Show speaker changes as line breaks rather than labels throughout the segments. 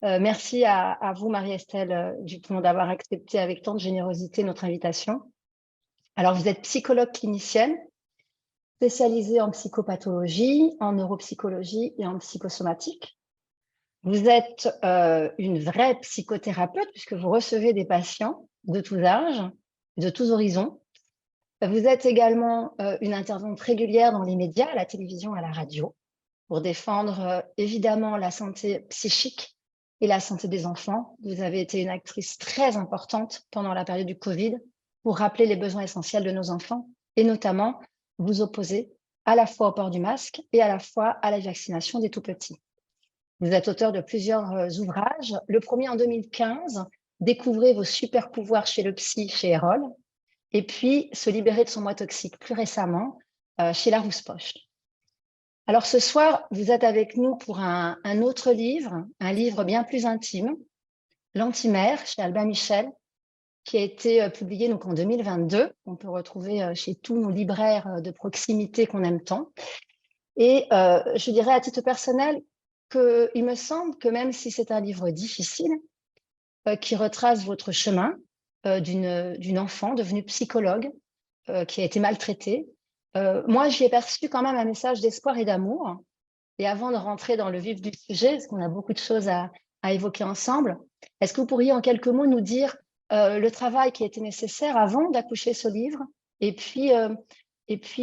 Merci à vous, Marie-Estelle Dupont, d'avoir accepté avec tant de générosité notre invitation. Alors, vous êtes psychologue clinicienne, spécialisée en psychopathologie, en neuropsychologie et en psychosomatique. Vous êtes une vraie psychothérapeute puisque vous recevez des patients de tous âges, de tous horizons. Vous êtes également une intervenante régulière dans les médias, à la télévision, à la radio, pour défendre évidemment la santé psychique et la santé des enfants. Vous avez été une actrice très importante pendant la période du Covid pour rappeler les besoins essentiels de nos enfants et notamment vous opposer à la fois au port du masque et à la fois à la vaccination des tout-petits. Vous êtes auteur de plusieurs ouvrages. Le premier en 2015, Découvrez vos super pouvoirs chez le psy, chez Erol, et puis Se libérer de son moi toxique plus récemment chez Larousse-Poche. Alors ce soir, vous êtes avec nous pour un autre livre, un livre bien plus intime, L'Antimère, chez Albin Michel, qui a été publié donc en 2022. On peut retrouver chez tous nos libraires de proximité qu'on aime tant. Et je dirais à titre personnel qu'il me semble que même si c'est un livre difficile, qui retrace votre chemin d'une enfant devenue psychologue, qui a été maltraitée, moi j'y ai perçu quand même un message d'espoir et d'amour. Et avant de rentrer dans le vif du sujet, parce qu'on a beaucoup de choses à évoquer ensemble, est-ce que vous pourriez en quelques mots nous dire le travail qui a été nécessaire avant d'accoucher ce livre et puis,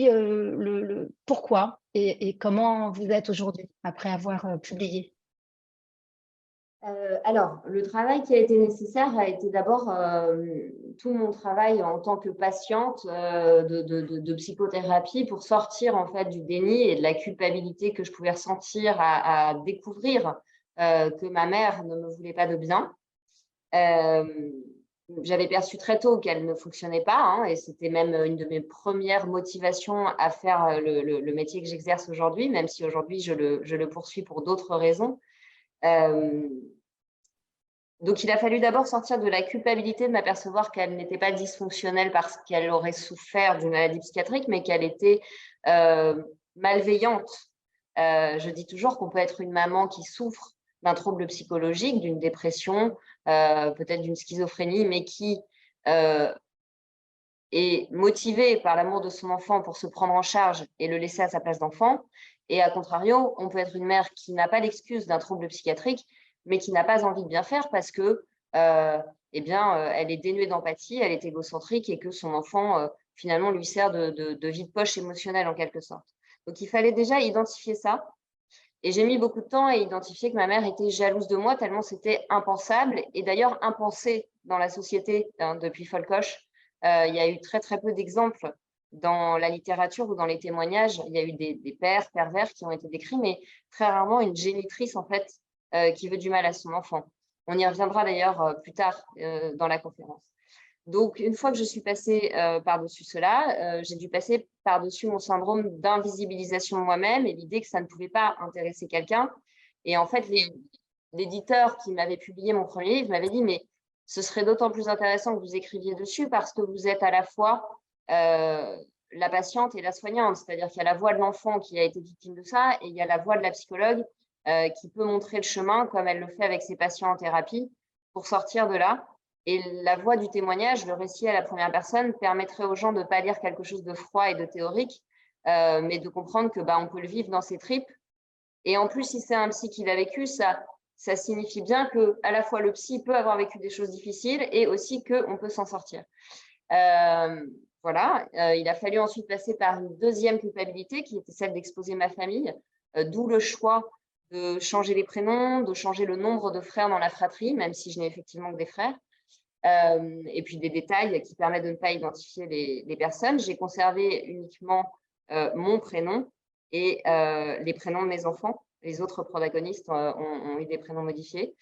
le pourquoi et comment vous êtes aujourd'hui après avoir publié?
Alors, le travail qui a été nécessaire a été d'abord tout mon travail en tant que patiente de psychothérapie pour sortir en fait du déni et de la culpabilité que je pouvais ressentir à découvrir que ma mère ne me voulait pas de bien. Euh, J'avais perçu très tôt qu'elle ne fonctionnait pas, hein, et c'était même une de mes premières motivations à faire le métier que j'exerce aujourd'hui, même si aujourd'hui je le poursuis pour d'autres raisons. Euh, Donc, il a fallu d'abord sortir de la culpabilité de m'apercevoir qu'elle n'était pas dysfonctionnelle parce qu'elle aurait souffert d'une maladie psychiatrique, mais qu'elle était malveillante. Je dis toujours qu'on peut être une maman qui souffre d'un trouble psychologique, d'une dépression, peut-être d'une schizophrénie, mais qui est motivée par l'amour de son enfant pour se prendre en charge et le laisser à sa place d'enfant. Et à contrario, on peut être une mère qui n'a pas l'excuse d'un trouble psychiatrique, mais qui n'a pas envie de bien faire parce que, elle est dénuée d'empathie, elle est égocentrique et que son enfant, finalement, lui sert de vide-poche émotionnelle en quelque sorte. Donc, il fallait déjà identifier ça. Et j'ai mis beaucoup de temps à identifier que ma mère était jalouse de moi tellement c'était impensable et d'ailleurs impensé dans la société, hein, depuis Folcoche. Il y a eu très, très peu d'exemples dans la littérature ou dans les témoignages. Il y a eu des pères pervers qui ont été décrits, mais très rarement une génitrice, en fait, qui veut du mal à son enfant. On y reviendra d'ailleurs plus tard dans la conférence. Donc, une fois que je suis passée par-dessus cela, j'ai dû passer par-dessus mon syndrome d'invisibilisation de moi-même et l'idée que ça ne pouvait pas intéresser quelqu'un. Et en fait, l'éditeur qui m'avait publié mon premier livre m'avait dit, mais ce serait d'autant plus intéressant que vous écriviez dessus parce que vous êtes à la fois la patiente et la soignante. C'est-à-dire qu'il y a la voix de l'enfant qui a été victime de ça et il y a la voix de la psychologue qui peut montrer le chemin, comme elle le fait avec ses patients en thérapie, pour sortir de là. Et la voix du témoignage, le récit à la première personne, permettrait aux gens de ne pas lire quelque chose de froid et de théorique, mais de comprendre que on peut le vivre dans ses tripes. Et en plus, si c'est un psy qui l'a vécu, ça signifie bien que à la fois le psy peut avoir vécu des choses difficiles et aussi qu'on peut s'en sortir. Voilà, il a fallu ensuite passer par une deuxième culpabilité qui était celle d'exposer ma famille, d'où le choix de changer les prénoms, de changer le nombre de frères dans la fratrie, même si je n'ai effectivement que des frères. Et puis des détails qui permettent de ne pas identifier les personnes. J'ai conservé uniquement mon prénom et les prénoms de mes enfants. Les autres protagonistes ont eu des prénoms modifiés.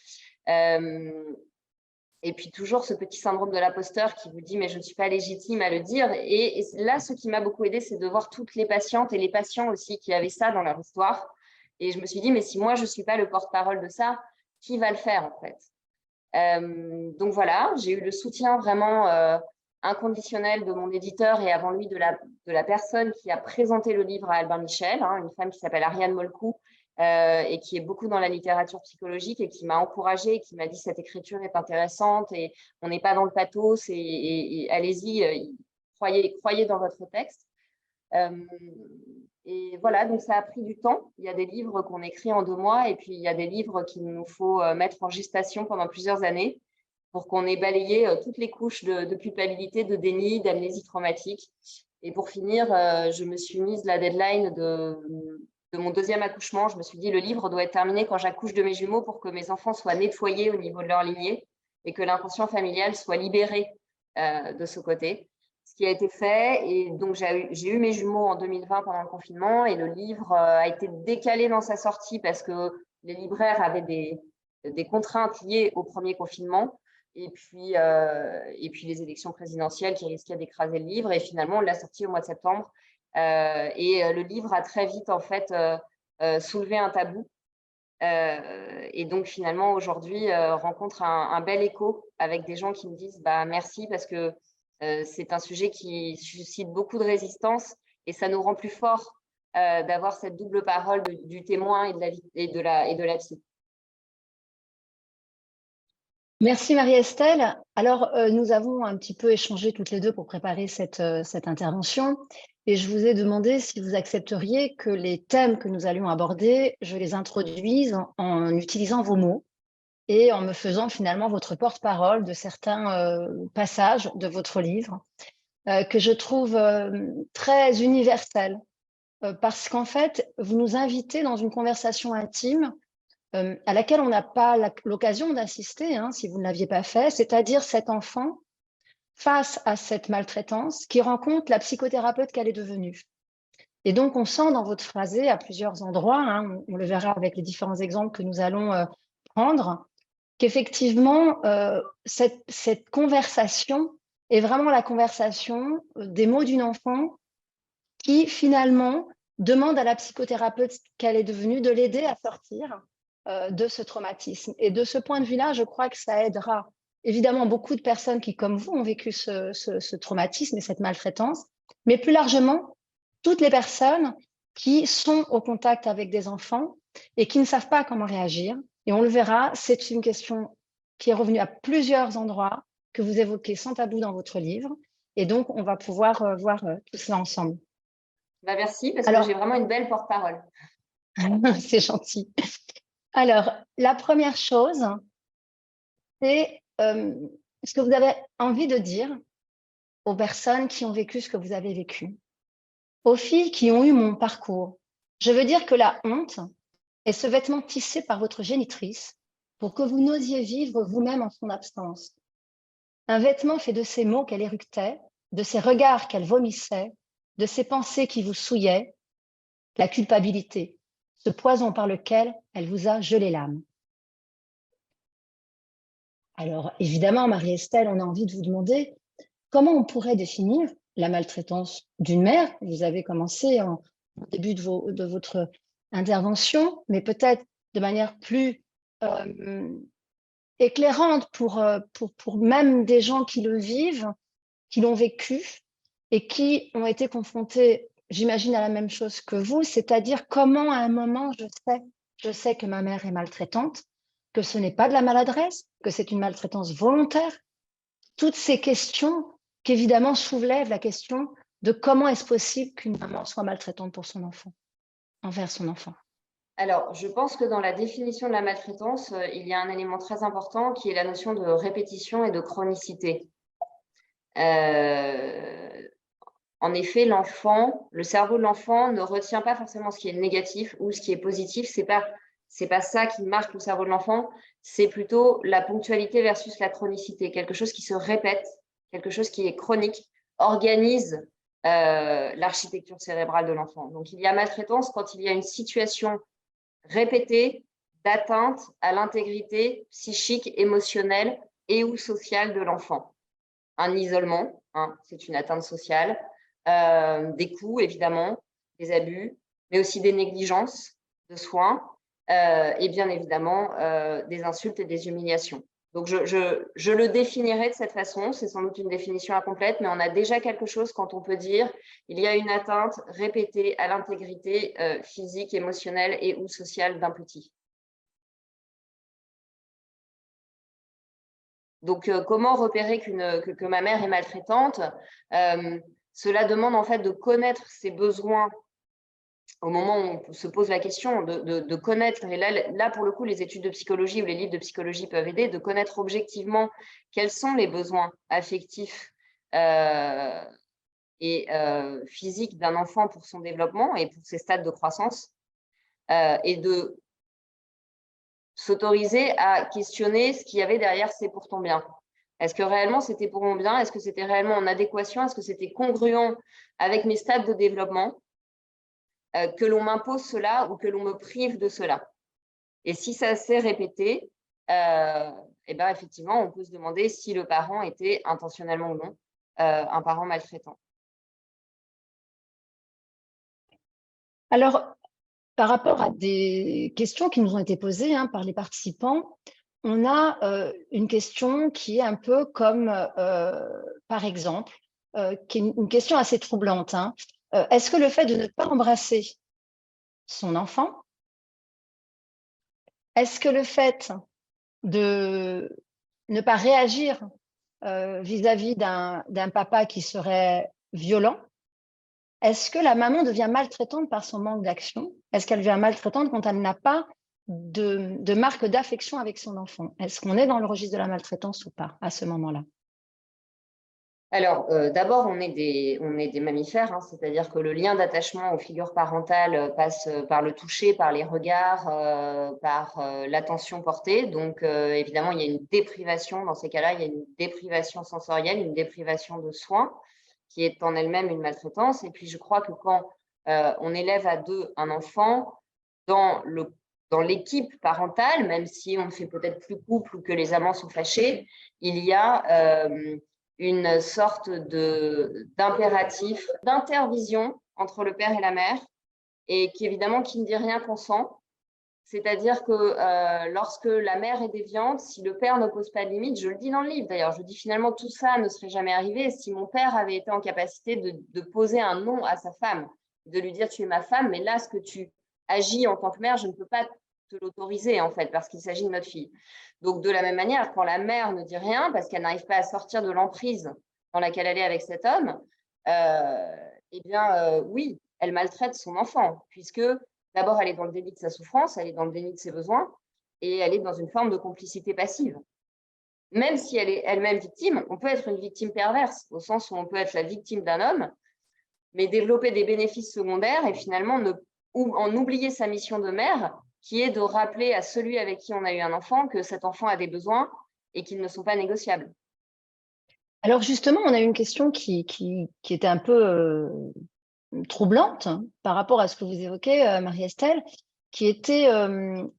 Et puis toujours ce petit syndrome de l'imposteur qui vous dit mais je ne suis pas légitime à le dire. Et là, ce qui m'a beaucoup aidé, c'est de voir toutes les patientes et les patients aussi qui avaient ça dans leur histoire. Et je me suis dit mais si moi je ne suis pas le porte-parole de ça, qui va le faire en fait? Donc voilà, j'ai eu le soutien vraiment inconditionnel de mon éditeur et avant lui de la personne qui a présenté le livre à Albin Michel, hein, une femme qui s'appelle Ariane Molcou et qui est beaucoup dans la littérature psychologique et qui m'a encouragée, qui m'a dit cette écriture est intéressante et on n'est pas dans le pathos et allez-y, croyez dans votre texte. Et voilà, donc ça a pris du temps. Il y a des livres qu'on écrit en 2 mois et puis il y a des livres qu'il nous faut mettre en gestation pendant plusieurs années pour qu'on ait balayé toutes les couches de culpabilité, de déni, d'amnésie traumatique. Et pour finir, je me suis mise la deadline de mon 2e accouchement. Je me suis dit, le livre doit être terminé quand j'accouche de mes jumeaux pour que mes enfants soient nettoyés au niveau de leur lignée et que l'inconscient familial soit libéré de ce côté. Ce qui a été fait, et donc j'ai eu mes jumeaux en 2020 pendant le confinement, et le livre a été décalé dans sa sortie parce que les libraires avaient des contraintes liées au premier confinement, et puis les élections présidentielles qui risquaient d'écraser le livre, et finalement on l'a sorti au mois de septembre, et le livre a très vite en fait soulevé un tabou, et donc finalement aujourd'hui rencontre un bel écho avec des gens qui me disent merci parce que c'est un sujet qui suscite beaucoup de résistance et ça nous rend plus forts d'avoir cette double parole du témoin et de la psy.
Merci Marie-Estelle. Alors, nous avons un petit peu échangé toutes les deux pour préparer cette intervention et je vous ai demandé si vous accepteriez que les thèmes que nous allions aborder, je les introduise en utilisant vos mots et en me faisant finalement votre porte-parole de certains passages de votre livre que je trouve très universels parce qu'en fait, vous nous invitez dans une conversation intime à laquelle on n'a pas l'occasion d'assister, hein, si vous ne l'aviez pas fait, c'est-à-dire cet enfant face à cette maltraitance qui rencontre la psychothérapeute qu'elle est devenue. Et donc, on sent dans votre phrasé à plusieurs endroits, hein, on le verra avec les différents exemples que nous allons prendre, qu'effectivement, cette conversation est vraiment la conversation des mots d'une enfant qui, finalement, demande à la psychothérapeute qu'elle est devenue de l'aider à sortir de ce traumatisme. Et de ce point de vue-là, je crois que ça aidera évidemment beaucoup de personnes qui, comme vous, ont vécu ce traumatisme et cette maltraitance, mais plus largement, toutes les personnes qui sont au contact avec des enfants et qui ne savent pas comment réagir. Et on le verra, c'est une question qui est revenue à plusieurs endroits, que vous évoquez sans tabou dans votre livre. Et donc, on va pouvoir voir tout cela ensemble.
Merci, parce que j'ai vraiment une belle porte-parole.
C'est gentil. Alors, la première chose, c'est ce que vous avez envie de dire aux personnes qui ont vécu ce que vous avez vécu, aux filles qui ont eu mon parcours. Je veux dire que la honte est ce vêtement tissé par votre génitrice pour que vous n'osiez vivre vous-même en son absence. Un vêtement fait de ces mots qu'elle éructait, de ces regards qu'elle vomissait, de ces pensées qui vous souillaient, la culpabilité, ce poison par lequel elle vous a gelé l'âme. Alors, évidemment, Marie-Estelle, on a envie de vous demander comment on pourrait définir la maltraitance d'une mère. Vous avez commencé en début de votre intervention, mais peut-être de manière plus éclairante pour même des gens qui le vivent, qui l'ont vécu et qui ont été confrontés, j'imagine, à la même chose que vous, c'est-à-dire comment à un moment je sais que ma mère est maltraitante, que ce n'est pas de la maladresse, que c'est une maltraitance volontaire. Toutes ces questions qu'évidemment soulèvent la question de comment est-ce possible qu'une maman soit maltraitante pour son enfant, envers son enfant.
Alors, je pense que dans la définition de la maltraitance, il y a un élément très important qui est la notion de répétition et de chronicité. En effet, le cerveau de l'enfant ne retient pas forcément ce qui est négatif ou ce qui est positif. C'est pas ça qui marque le cerveau de l'enfant. C'est plutôt la ponctualité versus la chronicité. Quelque chose qui se répète, quelque chose qui est chronique, organise l'architecture cérébrale de l'enfant. Donc, il y a maltraitance quand il y a une situation répétée d'atteinte à l'intégrité psychique, émotionnelle et ou sociale de l'enfant. Un isolement, hein, c'est une atteinte sociale. Des coups, évidemment, des abus, mais aussi des négligences de soins et bien évidemment des insultes et des humiliations. Donc, je le définirais de cette façon. C'est sans doute une définition incomplète, mais on a déjà quelque chose quand on peut dire il y a une atteinte répétée à l'intégrité physique, émotionnelle et ou sociale d'un petit. Donc, comment repérer que ma mère est maltraitante? Cela demande en fait de connaître ses besoins au moment où on se pose la question, de connaître, et là, pour le coup, les études de psychologie ou les livres de psychologie peuvent aider, de connaître objectivement quels sont les besoins affectifs et physiques d'un enfant pour son développement et pour ses stades de croissance, et de s'autoriser à questionner ce qu'il y avait derrière c'est pour ton bien. Est-ce que réellement c'était pour mon bien? Est-ce que c'était réellement en adéquation? Est-ce que c'était congruent avec mes stades de développement? Que l'on m'impose cela ou que l'on me prive de cela. Et si ça s'est répété, et ben effectivement, on peut se demander si le parent était intentionnellement ou non un parent maltraitant.
Alors, par rapport à des questions qui nous ont été posées par les participants, on a une question qui est un peu comme, par exemple, qui est une question assez troublante. Est-ce que le fait de ne pas embrasser son enfant, est-ce que le fait de ne pas réagir vis-à-vis d'un papa qui serait violent, est-ce que la maman devient maltraitante par son manque d'action? Est-ce qu'elle devient maltraitante quand elle n'a pas de marque d'affection avec son enfant? Est-ce qu'on est dans le registre de la maltraitance ou pas à ce moment-là?
Alors, d'abord, on est des mammifères, c'est-à-dire que le lien d'attachement aux figures parentales passe par le toucher, par les regards, par l'attention portée. Donc, évidemment, il y a une déprivation dans ces cas-là, il y a une déprivation sensorielle, une déprivation de soins, qui est en elle-même une maltraitance. Et puis, je crois que quand on élève à deux un enfant, dans l'équipe parentale, même si on ne fait peut-être plus couple ou que les amants sont fâchés, il y a une sorte d'impératif, d'intervision entre le père et la mère, et qui évidemment qui ne dit rien consent. C'est-à-dire que lorsque la mère est déviante, si le père ne pose pas de limite, je le dis dans le livre d'ailleurs, je dis finalement tout ça ne serait jamais arrivé si mon père avait été en capacité de poser un nom à sa femme, de lui dire tu es ma femme, mais là ce que tu agis en tant que mère, je ne peux pas te l'autoriser en fait parce qu'il s'agit de notre fille. Donc de la même manière, quand la mère ne dit rien parce qu'elle n'arrive pas à sortir de l'emprise dans laquelle elle est avec cet homme, oui, elle maltraite son enfant puisque d'abord, elle est dans le déni de sa souffrance, elle est dans le déni de ses besoins et elle est dans une forme de complicité passive. Même si elle est elle-même victime, on peut être une victime perverse, au sens où on peut être la victime d'un homme, mais développer des bénéfices secondaires et finalement en oublier sa mission de mère, qui est de rappeler à celui avec qui on a eu un enfant que cet enfant a des besoins et qu'ils ne sont pas négociables.
Alors justement, on a une question qui était un peu troublante par rapport à ce que vous évoquez, Marie-Estelle, qui était une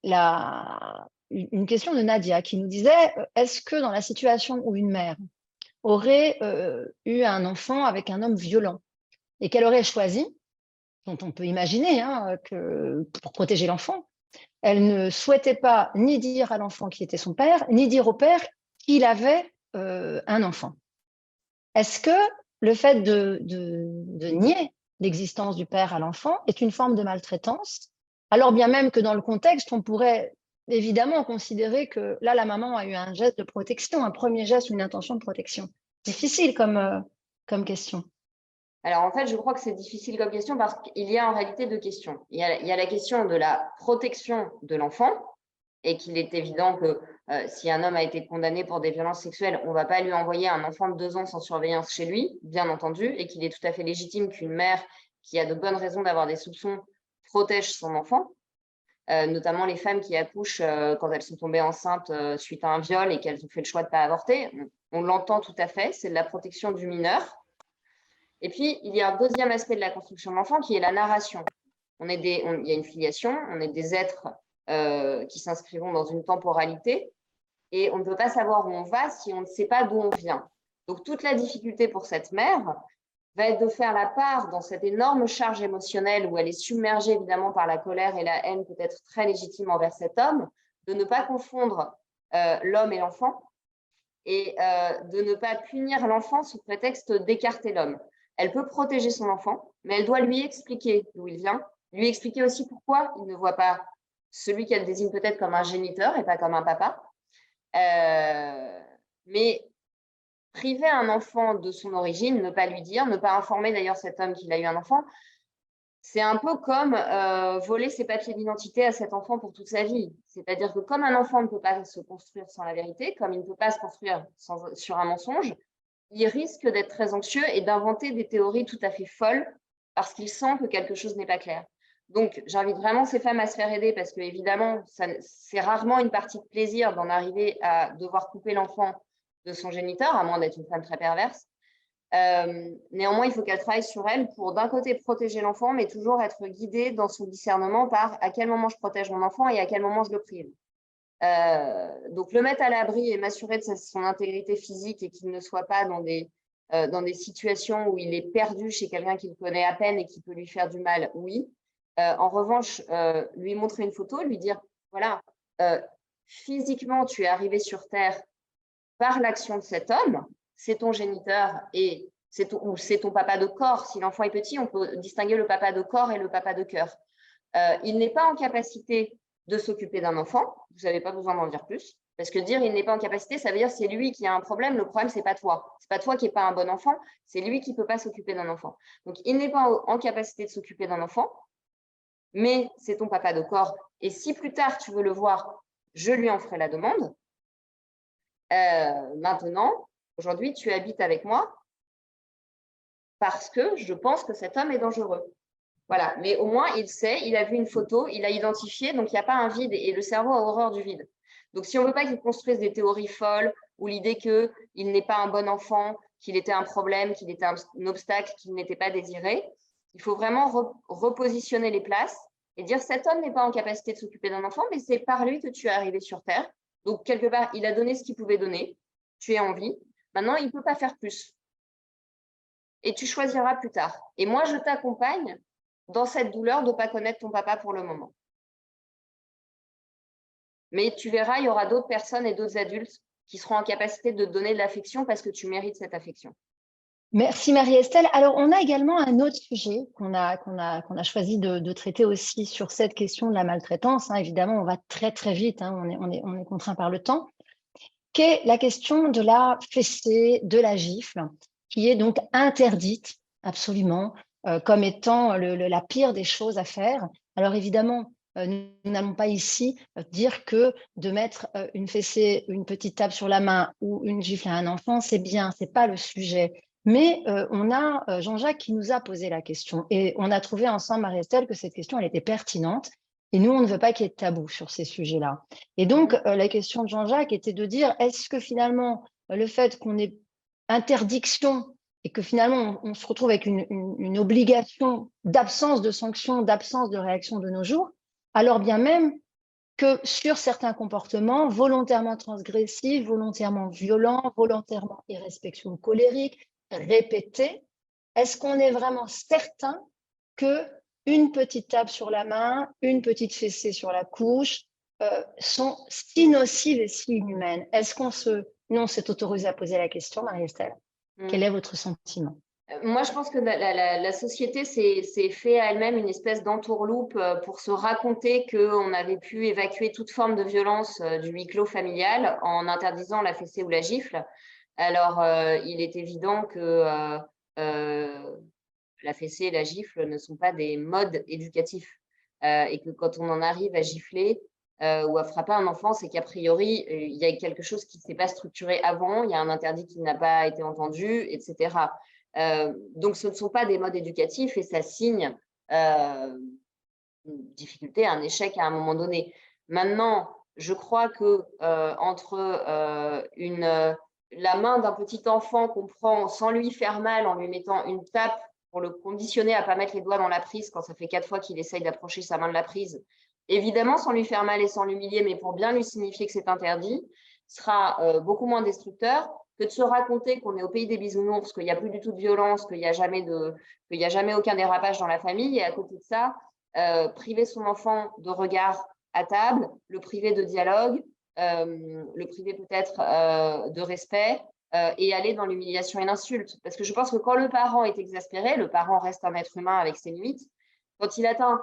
question de Nadia qui nous disait est-ce que dans la situation où une mère aurait eu un enfant avec un homme violent et qu'elle aurait choisi, dont on peut imaginer que pour protéger l'enfant, elle ne souhaitait pas ni dire à l'enfant qui était son père, ni dire au père qu'il avait un enfant. Est-ce que le fait de nier l'existence du père à l'enfant est une forme de maltraitance, alors bien même que dans le contexte, on pourrait évidemment considérer que là, la maman a eu un geste de protection, un premier geste ou une intention de protection. Difficile comme question.
Alors, en fait, je crois que c'est difficile comme question parce qu'il y a en réalité deux questions. Il y a la question de la protection de l'enfant et qu'il est évident que si un homme a été condamné pour des violences sexuelles, on ne va pas lui envoyer un enfant de 2 ans sans surveillance chez lui, bien entendu, et qu'il est tout à fait légitime qu'une mère qui a de bonnes raisons d'avoir des soupçons protège son enfant, notamment les femmes qui accouchent quand elles sont tombées enceintes suite à un viol et qu'elles ont fait le choix de ne pas avorter. On l'entend tout à fait, c'est de la protection du mineur. Et puis, il y a un deuxième aspect de la construction de l'enfant qui est la narration. Il y a une filiation, on est des êtres qui s'inscrivent dans une temporalité et on ne peut pas savoir où on va si on ne sait pas d'où on vient. Donc, toute la difficulté pour cette mère va être de faire la part dans cette énorme charge émotionnelle où elle est submergée évidemment par la colère et la haine peut-être très légitime envers cet homme, de ne pas confondre l'homme et l'enfant, et de ne pas punir l'enfant sous prétexte d'écarter l'homme. Elle peut protéger son enfant, mais elle doit lui expliquer d'où il vient, lui expliquer aussi pourquoi il ne voit pas celui qu'elle désigne peut-être comme un géniteur et pas comme un papa. Mais priver un enfant de son origine, ne pas lui dire, ne pas informer d'ailleurs cet homme qu'il a eu un enfant, c'est un peu comme voler ses papiers d'identité à cet enfant pour toute sa vie. C'est-à-dire que comme un enfant ne peut pas se construire sans la vérité, comme il ne peut pas se construire sur un mensonge, il risque d'être très anxieux et d'inventer des théories tout à fait folles parce qu'il sent que quelque chose n'est pas clair. Donc, j'invite vraiment ces femmes à se faire aider parce que, évidemment, c'est rarement une partie de plaisir d'en arriver à devoir couper l'enfant de son géniteur, à moins d'être une femme très perverse. Néanmoins, il faut qu'elle travaille sur elle pour, d'un côté, protéger l'enfant, mais toujours être guidée dans son discernement par à quel moment je protège mon enfant et à quel moment je le prive. Donc, le mettre à l'abri et m'assurer de son intégrité physique et qu'il ne soit pas dans des situations où il est perdu chez quelqu'un qu'il connaît à peine et qui peut lui faire du mal, oui. En revanche, lui montrer une photo, lui dire, voilà, physiquement, tu es arrivé sur Terre par l'action de cet homme, c'est ton géniteur et c'est ton papa de corps. Si l'enfant est petit, on peut distinguer le papa de corps et le papa de cœur. Il n'est pas en capacité de s'occuper d'un enfant, vous n'avez pas besoin d'en dire plus, parce que dire il n'est pas en capacité, ça veut dire c'est lui qui a un problème, le problème, ce n'est pas toi. Ce n'est pas toi qui n'es pas un bon enfant, c'est lui qui ne peut pas s'occuper d'un enfant. Donc, il n'est pas en capacité de s'occuper d'un enfant, mais c'est ton papa de corps. Et si plus tard, tu veux le voir, je lui en ferai la demande. Maintenant, aujourd'hui, tu habites avec moi parce que je pense que cet homme est dangereux. Voilà, mais au moins, il sait, il a vu une photo, il a identifié, donc il n'y a pas un vide et le cerveau a horreur du vide. Donc, si on ne veut pas qu'il construise des théories folles ou l'idée qu'il n'est pas un bon enfant, qu'il était un problème, qu'il était un obstacle, qu'il n'était pas désiré, il faut vraiment repositionner les places et dire cet homme n'est pas en capacité de s'occuper d'un enfant, mais c'est par lui que tu es arrivé sur Terre. Donc, quelque part, il a donné ce qu'il pouvait donner, tu es en vie. Maintenant, il ne peut pas faire plus. Et tu choisiras plus tard. Et moi, je t'accompagne dans cette douleur de ne pas connaître ton papa pour le moment. Mais tu verras, il y aura d'autres personnes et d'autres adultes qui seront en capacité de te donner de l'affection parce que tu mérites cette affection.
Merci Marie-Estelle. Alors, on a également un autre sujet qu'on a choisi de traiter aussi sur cette question de la maltraitance. Évidemment, on va très, très vite, on est contraint par le temps, qui est la question de la fessée, de la gifle, qui est donc interdite absolument comme étant la pire des choses à faire. Alors évidemment, nous n'allons pas ici dire que de mettre une fessée, une petite tape sur la main ou une gifle à un enfant, c'est bien, ce n'est pas le sujet. Mais on a Jean-Jacques qui nous a posé la question et on a trouvé ensemble, Marie-Estelle, que cette question, elle était pertinente. Et nous, on ne veut pas qu'il y ait de tabou sur ces sujets-là. Et donc, la question de Jean-Jacques était de dire, est-ce que finalement, le fait qu'on ait interdiction et que finalement, on se retrouve avec une obligation d'absence de sanctions, d'absence de réaction de nos jours, alors bien même que sur certains comportements volontairement transgressifs, volontairement violents, volontairement irrespectueux, colériques, répétés, est-ce qu'on est vraiment certain que une petite tape sur la main, une petite fessée sur la couche sont si nocives et si inhumaines? Est-ce qu'on s'est autorisé à poser la question, Marie-Estelle? Quel est votre sentiment?
Moi, je pense que la société s'est fait à elle-même une espèce d'entourloupe pour se raconter qu'on avait pu évacuer toute forme de violence du huis clos familial en interdisant la fessée ou la gifle. Alors, il est évident que la fessée et la gifle ne sont pas des modes éducatifs et que quand on en arrive à gifler ou à frapper un enfant, c'est qu'a priori, il y a quelque chose qui ne s'est pas structuré avant, il y a un interdit qui n'a pas été entendu, etc. Donc, ce ne sont pas des modes éducatifs et ça signe une difficulté, un échec à un moment donné. Maintenant, je crois que entre la main d'un petit enfant qu'on prend sans lui faire mal, en lui mettant une tape pour le conditionner à ne pas mettre les doigts dans la prise quand ça fait 4 fois qu'il essaye d'approcher sa main de la prise, évidemment sans lui faire mal et sans l'humilier, mais pour bien lui signifier que c'est interdit, sera beaucoup moins destructeur que de se raconter qu'on est au pays des bisounours, qu'il n'y a plus du tout de violence, qu'il n'y a jamais aucun dérapage dans la famille. Et à côté de ça, priver son enfant de regard à table, le priver de dialogue, le priver peut-être de respect et aller dans l'humiliation et l'insulte. Parce que je pense que quand le parent est exaspéré, le parent reste un être humain avec ses limites, quand il atteint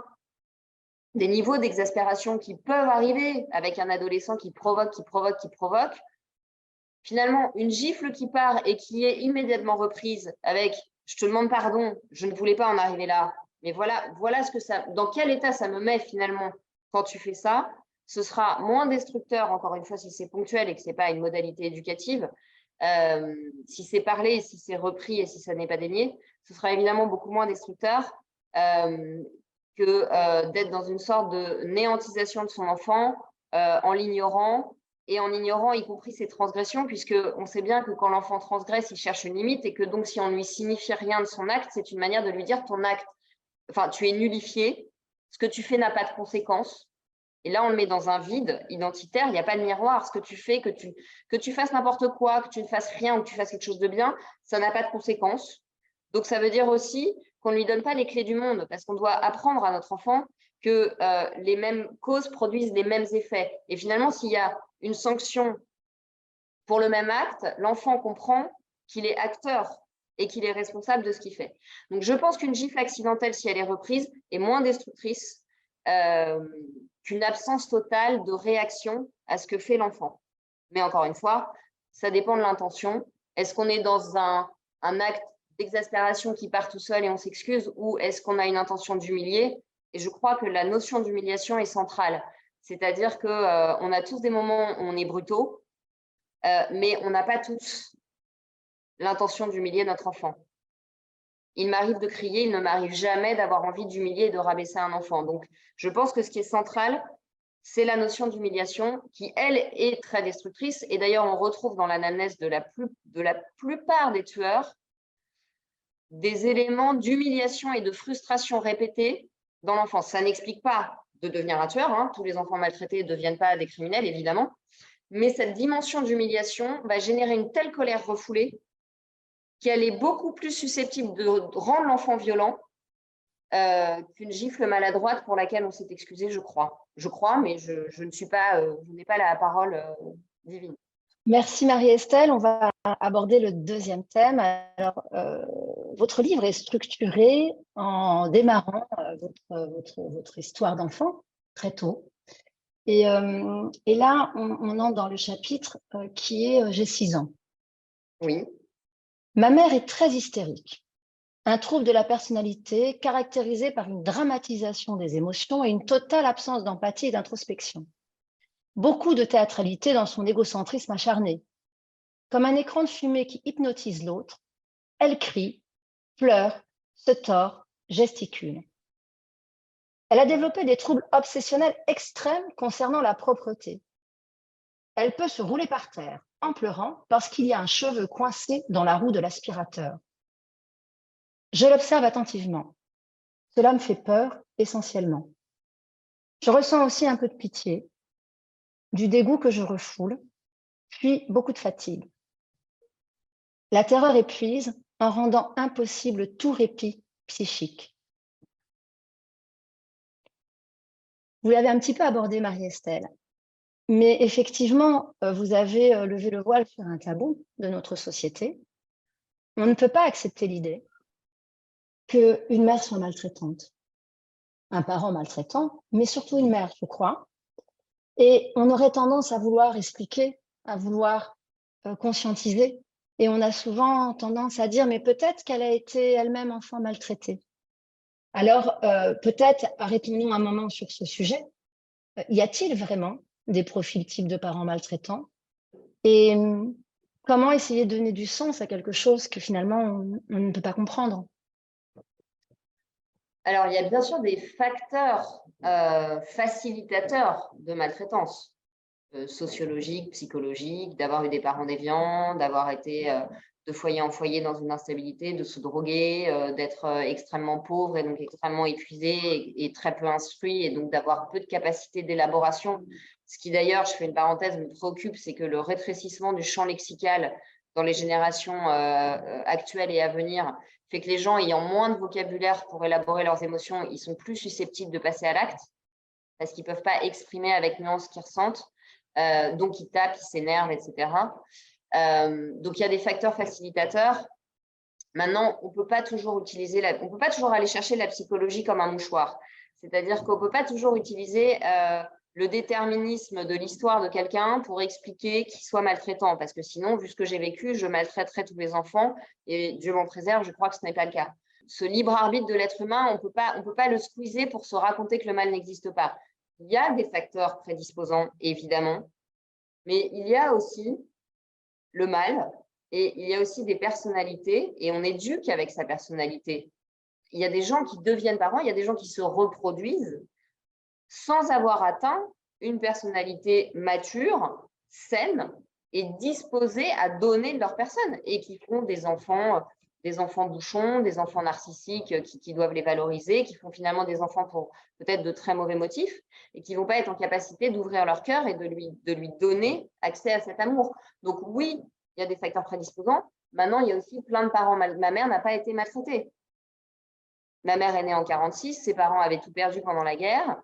des niveaux d'exaspération qui peuvent arriver avec un adolescent qui provoque, finalement, une gifle qui part et qui est immédiatement reprise avec « je te demande pardon, je ne voulais pas en arriver là, mais voilà dans quel état ça me met finalement quand tu fais ça », ce sera moins destructeur, encore une fois, si c'est ponctuel et que ce n'est pas une modalité éducative. Si c'est parlé, si c'est repris et si ça n'est pas dénié, ce sera évidemment beaucoup moins destructeur que d'être dans une sorte de néantisation de son enfant en l'ignorant, et en ignorant y compris ses transgressions, puisqu'on sait bien que quand l'enfant transgresse, il cherche une limite, et que donc si on ne lui signifie rien de son acte, c'est une manière de lui dire ton acte, enfin tu es nullifié, ce que tu fais n'a pas de conséquences. Et là, on le met dans un vide identitaire, il n'y a pas de miroir. Ce que tu fais, que tu fasses n'importe quoi, que tu ne fasses rien ou que tu fasses quelque chose de bien, ça n'a pas de conséquences. Donc, ça veut dire aussi qu'on ne lui donne pas les clés du monde, parce qu'on doit apprendre à notre enfant que les mêmes causes produisent les mêmes effets. Et finalement, s'il y a une sanction pour le même acte, l'enfant comprend qu'il est acteur et qu'il est responsable de ce qu'il fait. Donc, je pense qu'une gifle accidentelle, si elle est reprise, est moins destructrice qu'une absence totale de réaction à ce que fait l'enfant. Mais encore une fois, ça dépend de l'intention. Est-ce qu'on est dans un acte d'exaspération qui part tout seul et on s'excuse, ou est-ce qu'on a une intention d'humilier? Et je crois que la notion d'humiliation est centrale. C'est-à-dire qu'on a tous des moments où on est brutaux, mais on n'a pas tous l'intention d'humilier notre enfant. Il m'arrive de crier, il ne m'arrive jamais d'avoir envie d'humilier et de rabaisser un enfant. Donc, je pense que ce qui est central, c'est la notion d'humiliation qui, elle, est très destructrice. Et d'ailleurs, on retrouve dans l'anamnèse de la plupart des tueurs des éléments d'humiliation et de frustration répétés dans l'enfance. Ça n'explique pas de devenir un tueur, hein. Tous les enfants maltraités ne deviennent pas des criminels, évidemment. Mais cette dimension d'humiliation va générer une telle colère refoulée qu'elle est beaucoup plus susceptible de rendre l'enfant violent qu'une gifle maladroite pour laquelle on s'est excusé, je crois. Je crois, mais je n'ai pas la parole divine.
Merci Marie-Estelle. On va aborder le deuxième thème. Alors, votre livre est structuré en démarrant votre histoire d'enfant très tôt. Et là, on entre dans le chapitre qui est « J'ai 6 ans ».
Oui.
Ma mère est très hystérique. Un trouble de la personnalité caractérisé par une dramatisation des émotions et une totale absence d'empathie et d'introspection. Beaucoup de théâtralité dans son égocentrisme acharné. Comme un écran de fumée qui hypnotise l'autre, elle crie, pleure, se tord, gesticule. Elle a développé des troubles obsessionnels extrêmes concernant la propreté. Elle peut se rouler par terre en pleurant parce qu'il y a un cheveu coincé dans la roue de l'aspirateur. Je l'observe attentivement. Cela me fait peur essentiellement. Je ressens aussi un peu de pitié, du dégoût que je refoule, puis beaucoup de fatigue. La terreur épuise en rendant impossible tout répit psychique. Vous l'avez un petit peu abordé, Marie-Estelle, mais effectivement, vous avez levé le voile sur un tabou de notre société. On ne peut pas accepter l'idée qu'une mère soit maltraitante, un parent maltraitant, mais surtout une mère, je crois. Et on aurait tendance à vouloir expliquer, à vouloir conscientiser. Et on a souvent tendance à dire, mais peut-être qu'elle a été elle-même enfant maltraitée. Alors, peut-être arrêtons-nous un moment sur ce sujet. Y a-t-il vraiment des profils types de parents maltraitants? Et comment essayer de donner du sens à quelque chose que finalement on ne peut pas comprendre?
Alors, il y a bien sûr des facteurs facilitateurs de maltraitance, sociologiques, psychologiques, d'avoir eu des parents déviants, d'avoir été de foyer en foyer dans une instabilité, de se droguer, d'être extrêmement pauvre et donc extrêmement épuisé et très peu instruit, et donc d'avoir peu de capacité d'élaboration. Ce qui d'ailleurs, je fais une parenthèse, me préoccupe, c'est que le rétrécissement du champ lexical dans les générations actuelles et à venir fait que les gens ayant moins de vocabulaire pour élaborer leurs émotions, ils sont plus susceptibles de passer à l'acte parce qu'ils ne peuvent pas exprimer avec nuance ce qu'ils ressentent. donc il tape, il s'énerve, etc. Donc, il y a des facteurs facilitateurs. Maintenant, on ne peut pas toujours aller chercher la psychologie comme un mouchoir. C'est-à-dire qu'on ne peut pas toujours utiliser le déterminisme de l'histoire de quelqu'un pour expliquer qu'il soit maltraitant. Parce que sinon, vu ce que j'ai vécu, je maltraiterais tous les enfants. Et Dieu m'en préserve, je crois que ce n'est pas le cas. Ce libre arbitre de l'être humain, on ne peut pas le squeezer pour se raconter que le mal n'existe pas. Il y a des facteurs prédisposants, évidemment. Mais il y a aussi le mal, et il y a aussi des personnalités, et on éduque avec sa personnalité. Il y a des gens qui deviennent parents, il y a des gens qui se reproduisent sans avoir atteint une personnalité mature, saine et disposée à donner de leur personne, et qui font des enfants bouchons, des enfants narcissiques qui doivent les valoriser, qui font finalement des enfants pour peut-être de très mauvais motifs, et qui ne vont pas être en capacité d'ouvrir leur cœur et de lui donner accès à cet amour. Donc oui, il y a des facteurs prédisposants. Maintenant, il y a aussi plein de parents. Ma mère n'a pas été maltraitée. Ma mère est née en 1946, ses parents avaient tout perdu pendant la guerre.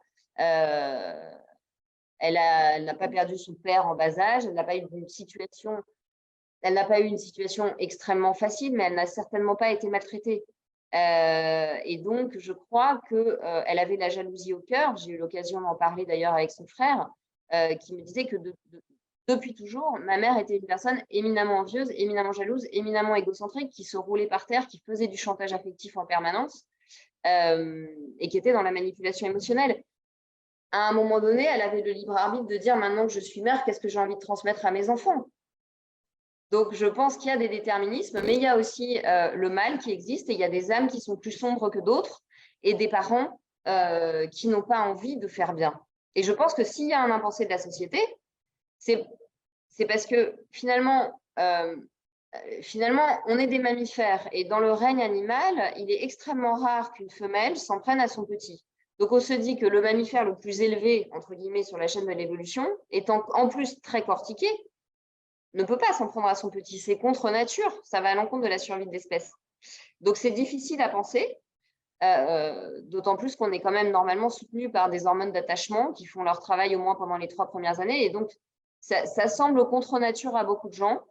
Elle n'a pas perdu son père en bas âge, elle n'a pas eu une situation extrêmement facile, mais elle n'a certainement pas été maltraitée. Et donc, je crois qu'elle avait la jalousie au cœur. J'ai eu l'occasion d'en parler d'ailleurs avec son frère, qui me disait que depuis toujours, ma mère était une personne éminemment envieuse, éminemment jalouse, éminemment égocentrique, qui se roulait par terre, qui faisait du chantage affectif en permanence et qui était dans la manipulation émotionnelle. À un moment donné, elle avait le libre arbitre de dire, maintenant que je suis mère, qu'est-ce que j'ai envie de transmettre à mes enfants? Donc, je pense qu'il y a des déterminismes, mais il y a aussi le mal qui existe, et il y a des âmes qui sont plus sombres que d'autres, et des parents qui n'ont pas envie de faire bien. Et je pense que s'il y a un impensé de la société, c'est parce que finalement, on est des mammifères, et dans le règne animal, il est extrêmement rare qu'une femelle s'en prenne à son petit. Donc, on se dit que le mammifère le plus élevé, entre guillemets, sur la chaîne de l'évolution, étant en plus très cortiqué, ne peut pas s'en prendre à son petit. C'est contre nature, ça va à l'encontre de la survie de l'espèce. Donc, c'est difficile à penser, d'autant plus qu'on est quand même normalement soutenu par des hormones d'attachement qui font leur travail au moins pendant les 3 premières années. Et donc, ça semble contre nature à beaucoup de gens.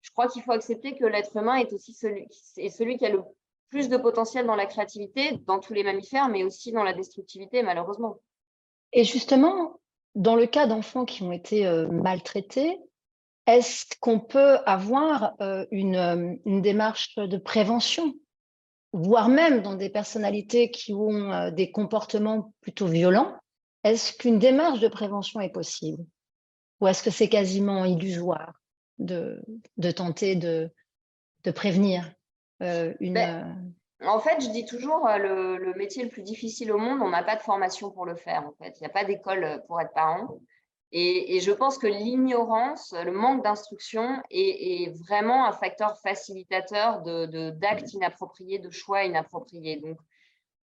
Je crois qu'il faut accepter que l'être humain est aussi celui qui a le plus de potentiel dans la créativité, dans tous les mammifères, mais aussi dans la destructivité, malheureusement.
Et justement, dans le cas d'enfants qui ont été maltraités, est-ce qu'on peut avoir une démarche de prévention, voire même dans des personnalités qui ont des comportements plutôt violents, est-ce qu'une démarche de prévention est possible? Ou est-ce que c'est quasiment illusoire de tenter de prévenir
En fait, je dis toujours, le métier le plus difficile au monde, on n'a pas de formation pour le faire. En fait, il n'y a pas d'école pour être parent. Et je pense que l'ignorance, le manque d'instruction est vraiment un facteur facilitateur d'actes inappropriés, de choix inappropriés. Donc,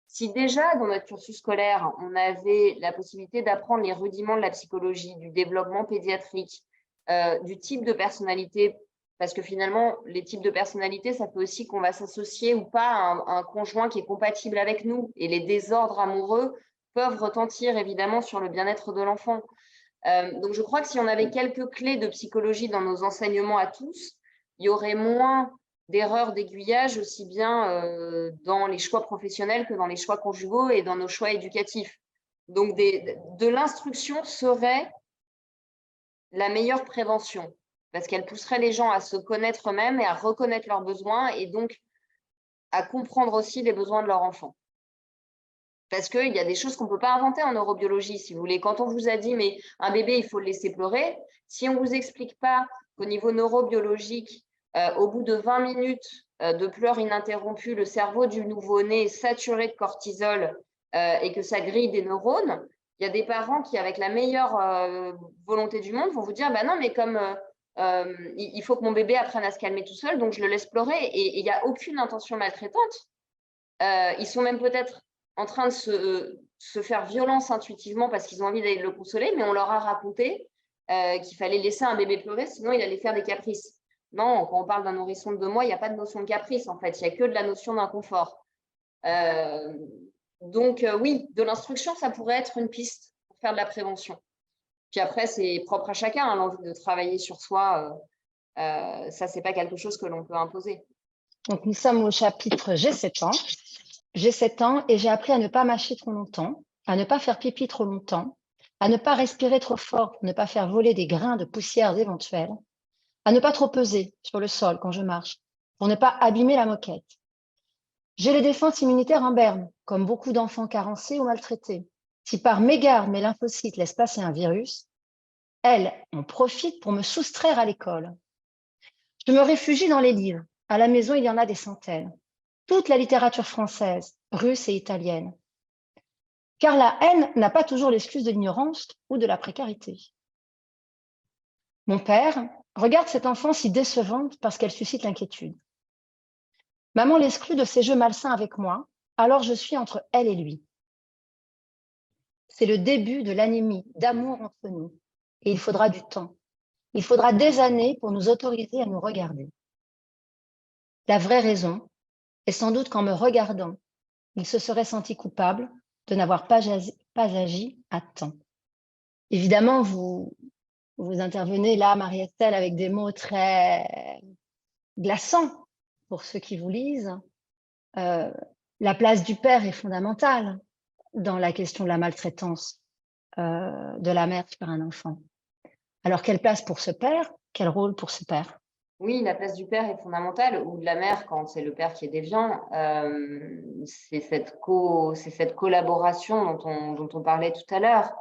si déjà dans notre cursus scolaire, on avait la possibilité d'apprendre les rudiments de la psychologie, du développement pédiatrique, du type de personnalité, parce que finalement, les types de personnalités, ça peut aussi qu'on va s'associer ou pas à un conjoint qui est compatible avec nous. Et les désordres amoureux peuvent retentir évidemment sur le bien-être de l'enfant. Donc, je crois que si on avait quelques clés de psychologie dans nos enseignements à tous, il y aurait moins d'erreurs d'aiguillage, aussi bien dans les choix professionnels que dans les choix conjugaux et dans nos choix éducatifs. Donc, de l'instruction serait la meilleure prévention, parce qu'elle pousserait les gens à se connaître eux-mêmes et à reconnaître leurs besoins, et donc à comprendre aussi les besoins de leur enfant. Parce qu'il y a des choses qu'on ne peut pas inventer en neurobiologie, si vous voulez. Quand on vous a dit, mais un bébé, il faut le laisser pleurer, si on ne vous explique pas qu'au niveau neurobiologique, au bout de 20 minutes de pleurs ininterrompues, le cerveau du nouveau-né est saturé de cortisol et que ça grille des neurones, il y a des parents qui, avec la meilleure volonté du monde, vont vous dire, bah non, mais comme il faut que mon bébé apprenne à se calmer tout seul, donc je le laisse pleurer, et il n'y a aucune intention maltraitante. Ils sont même peut-être en train de se faire violence intuitivement parce qu'ils ont envie d'aller le consoler, mais on leur a raconté qu'il fallait laisser un bébé pleurer, sinon il allait faire des caprices. Non, quand on parle d'un nourrisson de 2 mois, il n'y a pas de notion de caprice, en fait. Il n'y a que de la notion d'inconfort. Donc, oui, de l'instruction, ça pourrait être une piste pour faire de la prévention. Puis après, c'est propre à chacun, hein, l'envie de travailler sur soi. Ça, c'est pas quelque chose que l'on peut imposer.
Donc, nous sommes au chapitre J'ai 7 ans. J'ai 7 ans et j'ai appris à ne pas mâcher trop longtemps, à ne pas faire pipi trop longtemps, à ne pas respirer trop fort pour ne pas faire voler des grains de poussière éventuels, à ne pas trop peser sur le sol quand je marche, pour ne pas abîmer la moquette. J'ai les défenses immunitaires en berne, comme beaucoup d'enfants carencés ou maltraités. Si par mégarde mes lymphocytes laissent passer un virus, elles en profitent pour me soustraire à l'école. Je me réfugie dans les livres. À la maison, il y en a des centaines. Toute la littérature française, russe et italienne. Car la haine n'a pas toujours l'excuse de l'ignorance ou de la précarité. Mon père regarde cette enfant si décevante parce qu'elle suscite l'inquiétude. Maman l'exclut de ses jeux malsains avec moi, alors je suis entre elle et lui. C'est le début de l'anémie d'amour entre nous. Et il faudra du temps. Il faudra des années pour nous autoriser à nous regarder. La vraie raison est sans doute qu'en me regardant, il se serait senti coupable de n'avoir pas agi à temps. Évidemment, vous intervenez là, Marie-Estelle, avec des mots très glaçants pour ceux qui vous lisent. La place du père est fondamentale dans la question de la maltraitance de la mère sur un enfant. Alors, quelle place pour ce père? Quel rôle pour ce père?
Oui, la place du père est fondamentale, ou de la mère quand c'est le père qui est déviant. C'est cette collaboration dont on parlait tout à l'heure.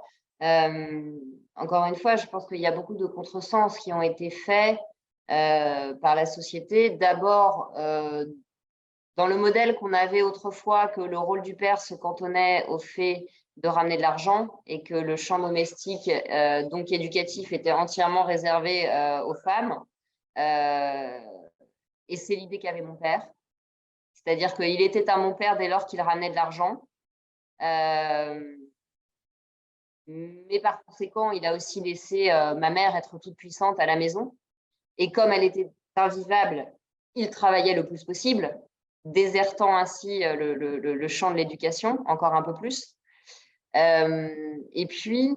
Encore une fois, je pense qu'il y a beaucoup de contresens qui ont été faits par la société. D'abord, dans le modèle qu'on avait autrefois, que le rôle du père se cantonnait au fait de ramener de l'argent et que le champ domestique, donc éducatif, était entièrement réservé aux femmes. Et c'est l'idée qu'avait mon père. C'est-à-dire qu'il était à mon père dès lors qu'il ramenait de l'argent. Mais par conséquent, il a aussi laissé ma mère être toute puissante à la maison. Et comme elle était invivable, il travaillait le plus possible, désertant ainsi le champ de l'éducation encore un peu plus. Et puis,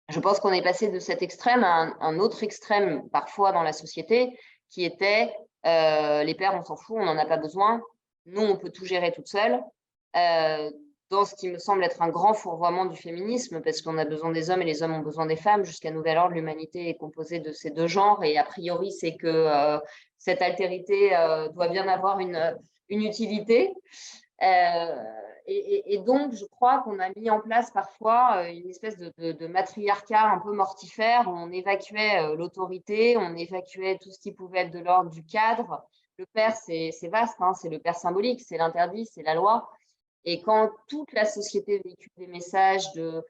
je pense qu'on est passé de cet extrême à un autre extrême parfois dans la société qui était les pères, on s'en fout, on n'en a pas besoin. Nous, on peut tout gérer toute seule. Dans ce qui me semble être un grand fourvoiement du féminisme, parce qu'on a besoin des hommes et les hommes ont besoin des femmes. Jusqu'à nouvel ordre, l'humanité est composée de ces deux genres. Et a priori, c'est que cette altérité doit bien avoir une utilité. Et donc, je crois qu'on a mis en place parfois une espèce de matriarcat un peu mortifère où on évacuait l'autorité, on évacuait tout ce qui pouvait être de l'ordre du cadre. Le père, c'est vaste, hein, c'est le père symbolique, c'est l'interdit, c'est la loi. Et quand toute la société véhicule des messages de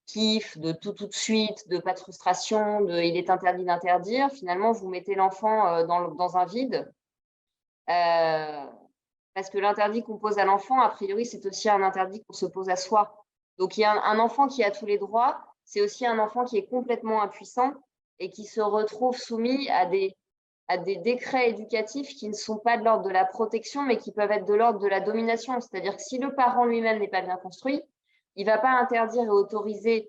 kiff, de tout de suite, de pas de frustration, de il est interdit d'interdire, finalement, vous mettez l'enfant dans un vide. Parce que l'interdit qu'on pose à l'enfant, a priori, c'est aussi un interdit qu'on se pose à soi. Donc, il y a un enfant qui a tous les droits, c'est aussi un enfant qui est complètement impuissant et qui se retrouve soumis à des décrets éducatifs qui ne sont pas de l'ordre de la protection, mais qui peuvent être de l'ordre de la domination. C'est-à-dire que si le parent lui-même n'est pas bien construit, il ne va pas interdire et autoriser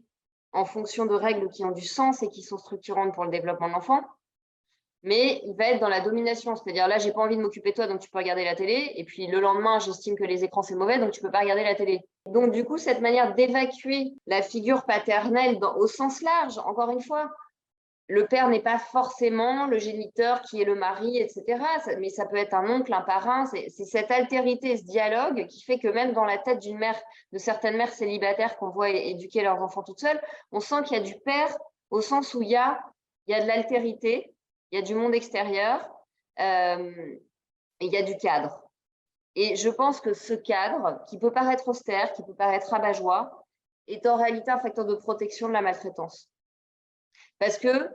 en fonction de règles qui ont du sens et qui sont structurantes pour le développement de l'enfant, mais il va être dans la domination. C'est-à-dire, là, j'ai pas envie de m'occuper de toi, donc tu peux regarder la télé. Et puis, le lendemain, j'estime que les écrans, c'est mauvais, donc tu peux pas regarder la télé. Donc, du coup, cette manière d'évacuer la figure paternelle au sens large, encore une fois, le père n'est pas forcément le géniteur qui est le mari, etc. Mais ça peut être un oncle, un parrain. C'est cette altérité, ce dialogue qui fait que même dans la tête d'une mère, de certaines mères célibataires qu'on voit éduquer leurs enfants toutes seules, on sent qu'il y a du père au sens où il y a de l'altérité, il y a du monde extérieur, et il y a du cadre. Et je pense que ce cadre, qui peut paraître austère, qui peut paraître rabat-joie, est en réalité un facteur de protection de la maltraitance. Parce que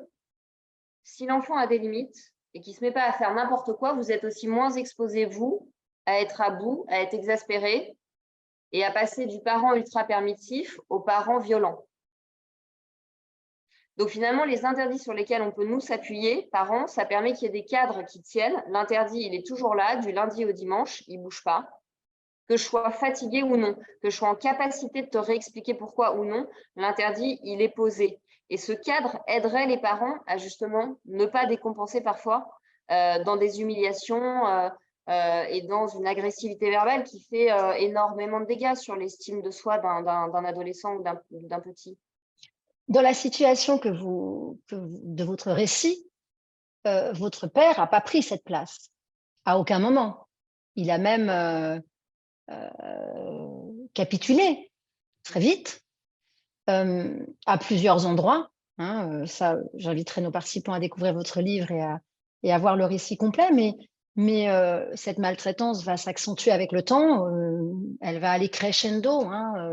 si l'enfant a des limites et qu'il ne se met pas à faire n'importe quoi, vous êtes aussi moins exposé, vous, à être à bout, à être exaspéré et à passer du parent ultra permissif au parent violent. Donc finalement, les interdits sur lesquels on peut nous s'appuyer, parents, ça permet qu'il y ait des cadres qui tiennent. L'interdit, il est toujours là, du lundi au dimanche, il ne bouge pas. que je sois fatiguée ou non, que je sois en capacité de te réexpliquer pourquoi ou non, l'interdit, il est posé. Et ce cadre aiderait les parents à justement ne pas décompenser parfois dans des humiliations et dans une agressivité verbale qui fait énormément de dégâts sur l'estime de soi d'un adolescent ou d'un petit.
Dans la situation de votre récit, votre père n'a pas pris cette place, à aucun moment. Il a même capitulé très vite, à plusieurs endroits. Hein, ça, j'inviterai nos participants à découvrir votre livre et à voir le récit complet, mais cette maltraitance va s'accentuer avec le temps, elle va aller crescendo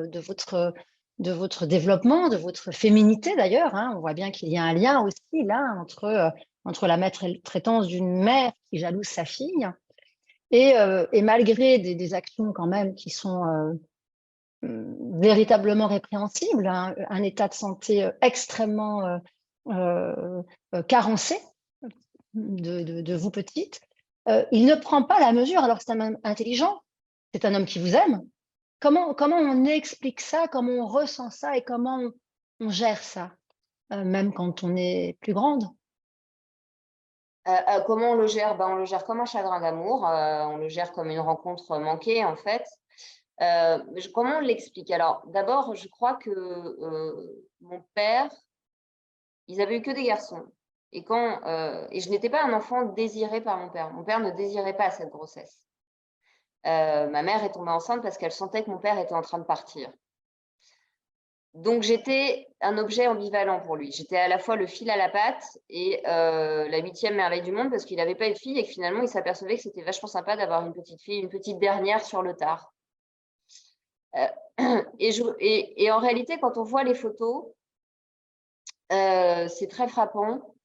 de votre développement, de votre féminité d'ailleurs. On voit bien qu'il y a un lien aussi là entre la maltraitance d'une mère qui jalouse sa fille et malgré des actions quand même qui sont véritablement répréhensibles, un état de santé extrêmement carencé de vous petite, il ne prend pas la mesure, alors c'est un homme intelligent, c'est un homme qui vous aime. Comment on explique ça, comment on ressent ça et comment on gère ça, même quand on est plus grande?
Comment on le gère? On le gère comme un chagrin d'amour, on le gère comme une rencontre manquée en fait. Comment on l'explique? Alors d'abord, je crois que mon père, ils avaient eu que des garçons et je n'étais pas un enfant désiré par mon père. Mon père ne désirait pas cette grossesse. Ma mère est tombée enceinte parce qu'elle sentait que mon père était en train de partir. Donc j'étais un objet ambivalent pour lui. J'étais à la fois le fil à la patte et la 8e merveille du monde parce qu'il n'avait pas eu de fille et que finalement il s'apercevait que c'était vachement sympa d'avoir une petite fille, une petite dernière sur le tard. Et en réalité, quand on voit les photos, c'est très frappant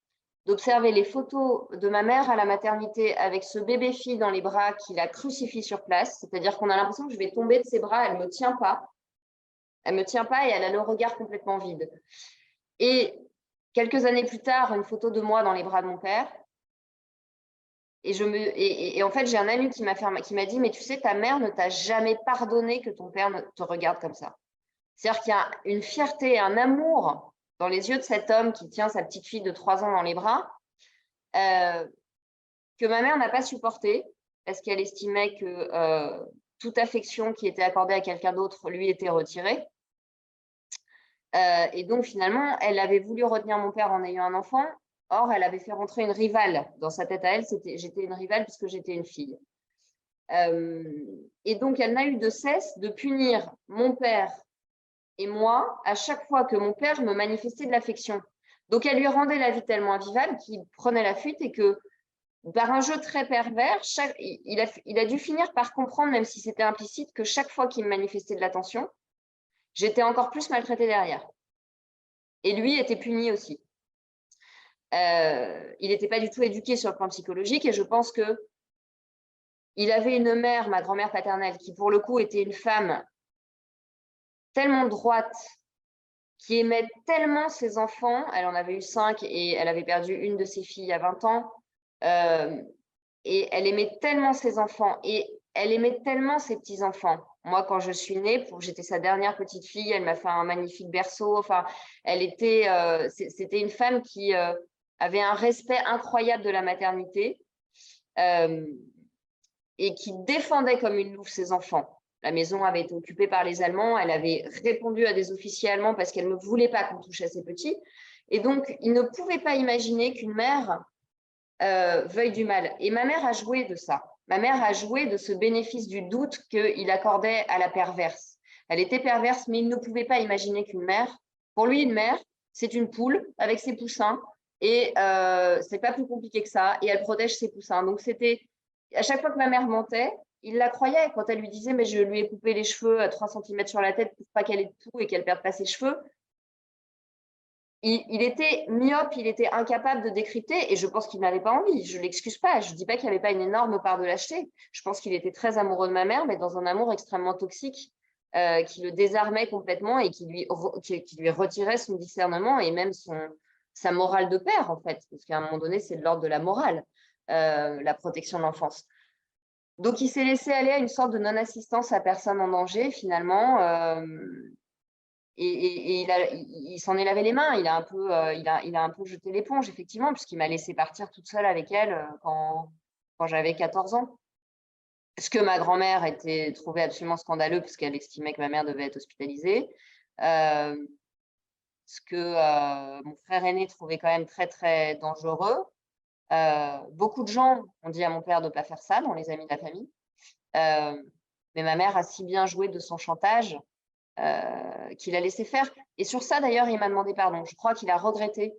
d'observer les photos de ma mère à la maternité avec ce bébé-fille dans les bras qui la crucifie sur place. C'est-à-dire qu'on a l'impression que je vais tomber de ses bras, elle ne me tient pas. Elle ne me tient pas et elle a le regard complètement vide. Et quelques années plus tard, une photo de moi dans les bras de mon père. Et en fait, j'ai un ami qui m'a dit, mais tu sais, ta mère ne t'a jamais pardonné que ton père te regarde comme ça. C'est-à-dire qu'il y a une fierté, un amour dans les yeux de cet homme qui tient sa petite fille de 3 ans dans les bras, que ma mère n'a pas supporté parce qu'elle estimait que toute affection qui était accordée à quelqu'un d'autre lui était retirée. Et donc, finalement, elle avait voulu retenir mon père en ayant un enfant. Or, elle avait fait rentrer une rivale dans sa tête à elle. J'étais une rivale puisque j'étais une fille. Et donc, elle n'a eu de cesse de punir mon père et moi à chaque fois que mon père me manifestait de l'affection. Donc, elle lui rendait la vie tellement invivable qu'il prenait la fuite et que, par un jeu très pervers, il a dû finir par comprendre, même si c'était implicite, que chaque fois qu'il me manifestait de l'attention, j'étais encore plus maltraitée derrière. Et lui était puni aussi. Il n'était pas du tout éduqué sur le plan psychologique et je pense qu'il avait une mère, ma grand-mère paternelle, qui pour le coup était une femme tellement droite, qui aimait tellement ses enfants. Elle en avait eu 5 et elle avait perdu une de ses filles à 20 ans. Et elle aimait tellement ses enfants et elle aimait tellement ses petits-enfants. Moi, quand je suis née, j'étais sa dernière petite fille, elle m'a fait un magnifique berceau. Enfin, c'était une femme qui avait un respect incroyable de la maternité et qui défendait comme une louve ses enfants. La maison avait été occupée par les Allemands, elle avait répondu à des officiers allemands parce qu'elle ne voulait pas qu'on touche à ses petits. Et donc, il ne pouvait pas imaginer qu'une mère veuille du mal. Et ma mère a joué de ça. Ma mère a joué de ce bénéfice du doute qu'il accordait à la perverse. Elle était perverse, mais il ne pouvait pas imaginer qu'une mère, pour lui, une mère, c'est une poule avec ses poussins et c'est pas plus compliqué que ça. Et elle protège ses poussins. Donc c'était à chaque fois que ma mère mentait, il la croyait quand elle lui disait mais je lui ai coupé les cheveux à 3 cm sur la tête pour pas qu'elle ait de tout et qu'elle perde pas ses cheveux. Il était myope, il était incapable de décrypter et je pense qu'il n'avait pas envie. Je ne l'excuse pas. Je ne dis pas qu'il n'y avait pas une énorme part de lâcheté. Je pense qu'il était très amoureux de ma mère, mais dans un amour extrêmement toxique qui le désarmait complètement et qui lui retirait son discernement et même sa morale de père, en fait. Parce qu'à un moment donné, c'est de l'ordre de la morale, la protection de l'enfance. Donc, il s'est laissé aller à une sorte de non-assistance à personne en danger, finalement. Et il s'en est lavé les mains. Il a un peu jeté l'éponge, effectivement, puisqu'il m'a laissé partir toute seule avec elle quand j'avais 14 ans. Ce que ma grand-mère trouvait absolument scandaleux, puisqu'elle estimait que ma mère devait être hospitalisée. Ce que mon frère aîné trouvait quand même très, très dangereux. Beaucoup de gens ont dit à mon père de ne pas faire ça, dans les amis de la famille. Mais ma mère a si bien joué de son chantage qu'il a laissé faire. Et sur ça, d'ailleurs, il m'a demandé pardon. Je crois qu'il a regretté.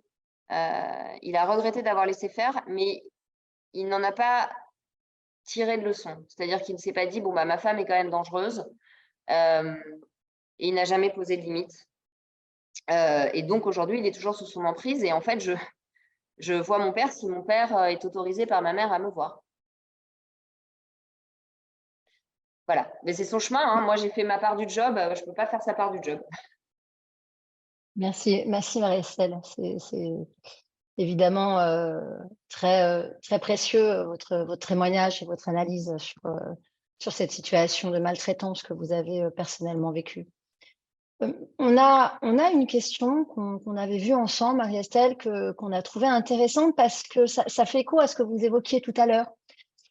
Il a regretté d'avoir laissé faire, mais il n'en a pas tiré de leçon. C'est-à-dire qu'il ne s'est pas dit, bon, bah, ma femme est quand même dangereuse. Et il n'a jamais posé de limite. Et donc, aujourd'hui, il est toujours sous son emprise. Et en fait, je vois mon père si mon père est autorisé par ma mère à me voir. Voilà. Mais c'est son chemin. Hein. Moi, j'ai fait ma part du job. Je ne peux pas faire sa part du job.
Merci, merci Marie-Estelle. C'est évidemment très, très précieux votre témoignage et votre analyse sur cette situation de maltraitance que vous avez personnellement vécue. On a une question qu'on avait vue ensemble, Marie-Estelle, qu'on a trouvée intéressante parce que ça fait écho à ce que vous évoquiez tout à l'heure.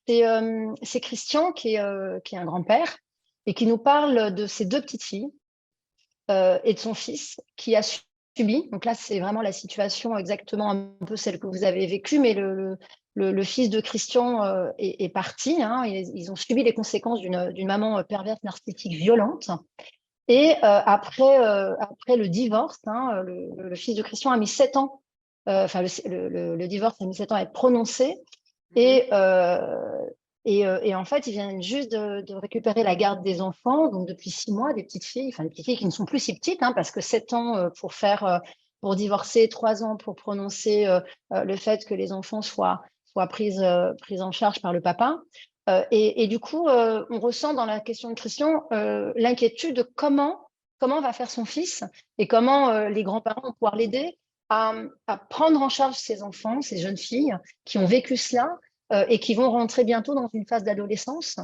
C'est Christian qui est un grand-père et qui nous parle de ses 2 petites filles et de son fils qui a subi. Donc là, c'est vraiment la situation exactement un peu celle que vous avez vécue, mais le fils de Christian est parti. Hein, ils ont subi les conséquences d'une maman perverse narcissique violente. Et après le divorce, hein, le fils de Christian a mis 7 ans, enfin le divorce a mis 7 ans à être prononcé. Et en fait, ils viennent juste de récupérer la garde des enfants, donc depuis 6 mois, des petites filles qui ne sont plus si petites, hein, parce que 7 ans pour divorcer, 3 ans pour prononcer le fait que les enfants soient pris en charge par le papa. Et du coup, on ressent dans la question de Christian l'inquiétude de comment va faire son fils et comment les grands-parents vont pouvoir l'aider à prendre en charge ces enfants, ces jeunes filles qui ont vécu cela et qui vont rentrer bientôt dans une phase d'adolescence.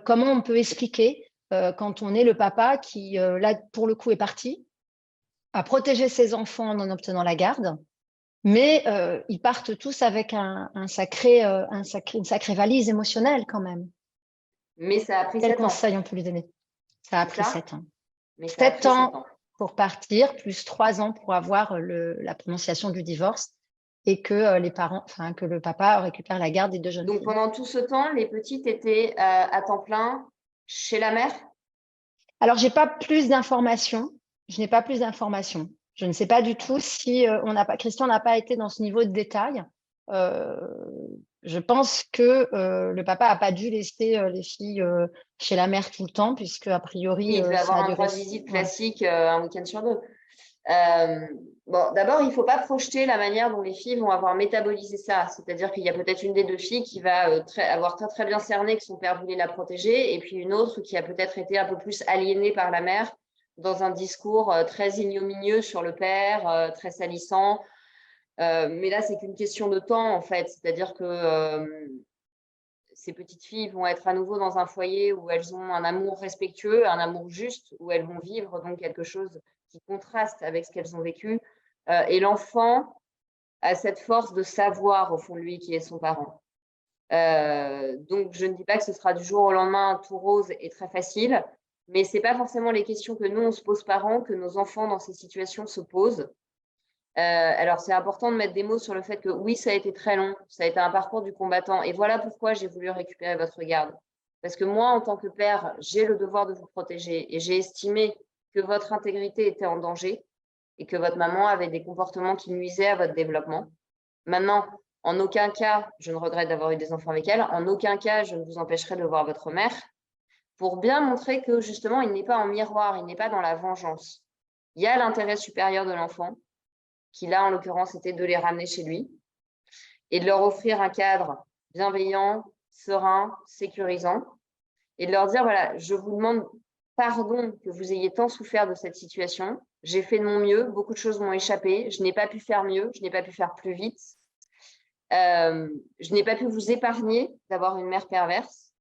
Comment on peut expliquer quand on est le papa qui, là, pour le coup, est parti, a protégé ses enfants en obtenant la garde, mais ils partent tous avec une sacrée valise émotionnelle quand même.
Mais ça a pris
Quel
7 ans.
conseil on peut lui donner? Ça a pris 7 ans.
Mais ça a pris
7 ans
7 ans.
pour partir, plus 3 ans pour avoir la prononciation du divorce et que que le papa récupère la garde des 2 jeunes
Donc,
filles.
pendant tout ce temps, les petites étaient à temps plein chez la mère?
Alors, je n'ai pas plus d'informations. Je ne sais pas du tout si Christian n'a pas été dans ce niveau de détail. Je pense que le papa n'a pas dû laisser les filles chez la mère tout le temps, puisque a priori,
Oui, il devait
ça
avoir
a
un
duré.
droit de visite classique un week-end sur 2. Bon, d'abord, il ne faut pas projeter la manière dont les filles vont avoir métabolisé ça. C'est-à-dire qu'il y a peut-être une des 2 filles qui va avoir très, très bien cerné que son père voulait la protéger, et puis une autre qui a peut-être été un peu plus aliénée par la mère dans un discours très ignominieux sur le père, très salissant. Mais là, c'est qu'une question de temps, en fait. C'est-à-dire que ces petites filles vont être à nouveau dans un foyer où elles ont un amour respectueux, un amour juste, où elles vont vivre donc quelque chose qui contraste avec ce qu'elles ont vécu. Et l'enfant a cette force de savoir au fond de lui qui est son parent. Donc, je ne dis pas que ce sera du jour au lendemain tout rose et très facile, mais ce n'est pas forcément les questions que nous, on se pose parents, que nos enfants dans ces situations se posent. Alors, c'est important de mettre des mots sur le fait que oui, ça a été très long, ça a été un parcours du combattant. Et voilà pourquoi j'ai voulu récupérer votre garde. Parce que moi, en tant que père, j'ai le devoir de vous protéger et j'ai estimé que votre intégrité était en danger et que votre maman avait des comportements qui nuisaient à votre développement. Maintenant, en aucun cas, je ne regrette d'avoir eu des enfants avec elle, en aucun cas, je ne vous empêcherai de voir votre mère pour bien montrer que justement, il n'est pas en miroir, il n'est pas dans la vengeance. Il y a l'intérêt supérieur de l'enfant qui là, en l'occurrence, était de les ramener chez lui et de leur offrir un cadre bienveillant, serein, sécurisant et de leur dire, voilà, je vous demande pardon que vous ayez tant souffert de cette situation. J'ai fait de mon mieux, beaucoup de choses m'ont échappé, je n'ai pas pu faire mieux, je n'ai pas pu faire plus vite. Je n'ai pas pu vous épargner d'avoir une mère perverse.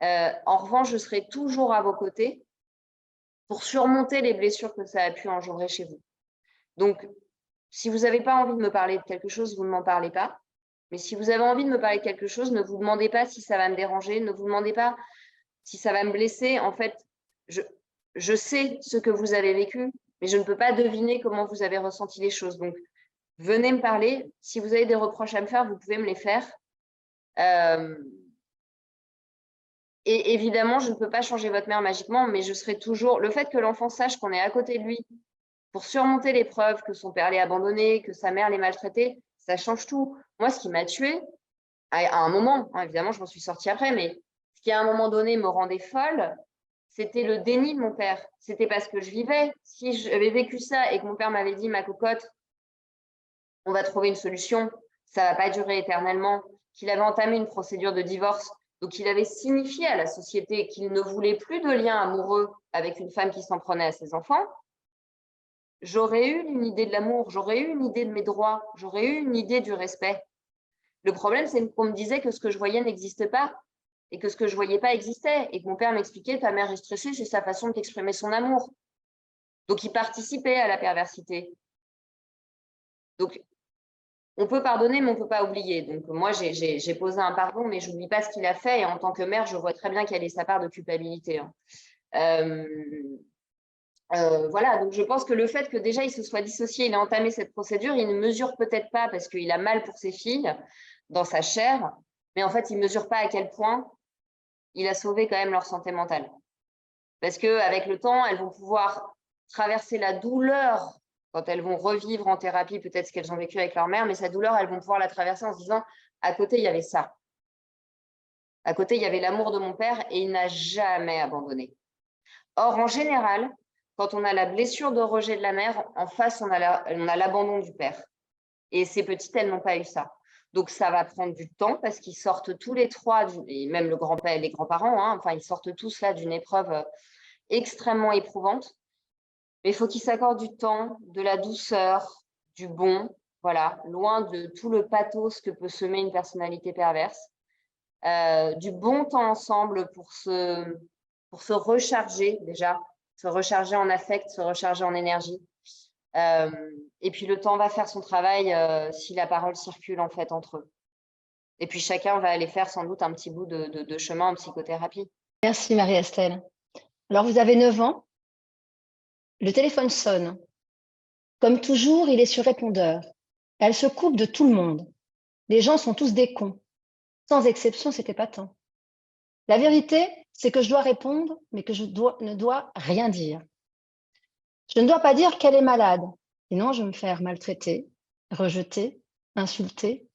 En revanche, je serai toujours à vos côtés pour surmonter les blessures que ça a pu engendrer chez vous. Donc, si vous n'avez pas envie de me parler de quelque chose, vous ne m'en parlez pas. Mais si vous avez envie de me parler de quelque chose, ne vous demandez pas si ça va me déranger, ne vous demandez pas si ça va me blesser. En fait, je sais ce que vous avez vécu, mais je ne peux pas deviner comment vous avez ressenti les choses. Donc, venez me parler. Si vous avez des reproches à me faire, vous pouvez me les faire. Et évidemment, je ne peux pas changer votre mère magiquement, mais je serai toujours… Le fait que l'enfant sache qu'on est à côté de lui pour surmonter l'épreuve, que son père l'ait abandonné, que sa mère l'ait maltraité, ça change tout. Moi, ce qui m'a tuée, à un moment, hein, évidemment, je m'en suis sortie après, mais ce qui à un moment donné me rendait folle, c'était le déni de mon père. C'était parce que je vivais. Si j'avais vécu ça et que mon père m'avait dit, ma cocotte, on va trouver une solution, ça ne va pas durer éternellement, qu'il avait entamé une procédure de divorce, donc il avait signifié à la société qu'il ne voulait plus de lien amoureux avec une femme qui s'en prenait à ses enfants, j'aurais eu une idée de l'amour, j'aurais eu une idée de mes droits, j'aurais eu une idée du respect. Le problème, c'est qu'on me disait que ce que je voyais n'existe pas et que ce que je ne voyais pas existait et que mon père m'expliquait, ta mère est stressée, c'est sa façon d'exprimer son amour. Donc, il participait à la perversité. Donc, on peut pardonner, mais on ne peut pas oublier. Donc, moi, j'ai posé un pardon, mais je n'oublie pas ce qu'il a fait. Et en tant que mère, je vois très bien quelle est sa part de culpabilité. Voilà, donc je pense que le fait que déjà il se soit dissocié, il a entamé cette procédure, il ne mesure peut-être pas parce qu'il a mal pour ses filles dans sa chair, mais en fait, il ne mesure pas à quel point il a sauvé quand même leur santé mentale. Parce qu'avec le temps, elles vont pouvoir traverser la douleur quand elles vont revivre en thérapie peut-être ce qu'elles ont vécu avec leur mère, mais cette douleur, elles vont pouvoir la traverser en se disant, à côté, il y avait ça. À côté, il y avait l'amour de mon père et il n'a jamais abandonné. Or, en général, quand on a la blessure de rejet de la mère, en face, on a l'abandon du père. Et ces petites, elles n'ont pas eu ça. Donc, ça va prendre du temps parce qu'ils sortent tous les trois, et même le grand-père, les grands-parents, hein, enfin, ils sortent tous là d'une épreuve extrêmement éprouvante. Mais il faut qu'ils s'accordent du temps, de la douceur, du bon, voilà, loin de tout le pathos que peut semer une personnalité perverse. Du bon temps ensemble pour se recharger déjà, se recharger en affect, se recharger en énergie. Et puis le temps va faire son travail si la parole circule en fait entre eux. Et puis chacun va aller faire sans doute un petit bout de chemin en psychothérapie.
Merci Marie-Estelle. Alors vous avez 9 ans, le téléphone sonne. Comme toujours, il est sur répondeur. Elle se coupe de tout le monde. Les gens sont tous des cons. Sans exception, c'était épatant. La vérité, c'est que je dois répondre, mais que je ne dois rien dire. Je ne dois pas dire qu'elle est malade, sinon je vais me faire maltraiter, rejeter, insulter,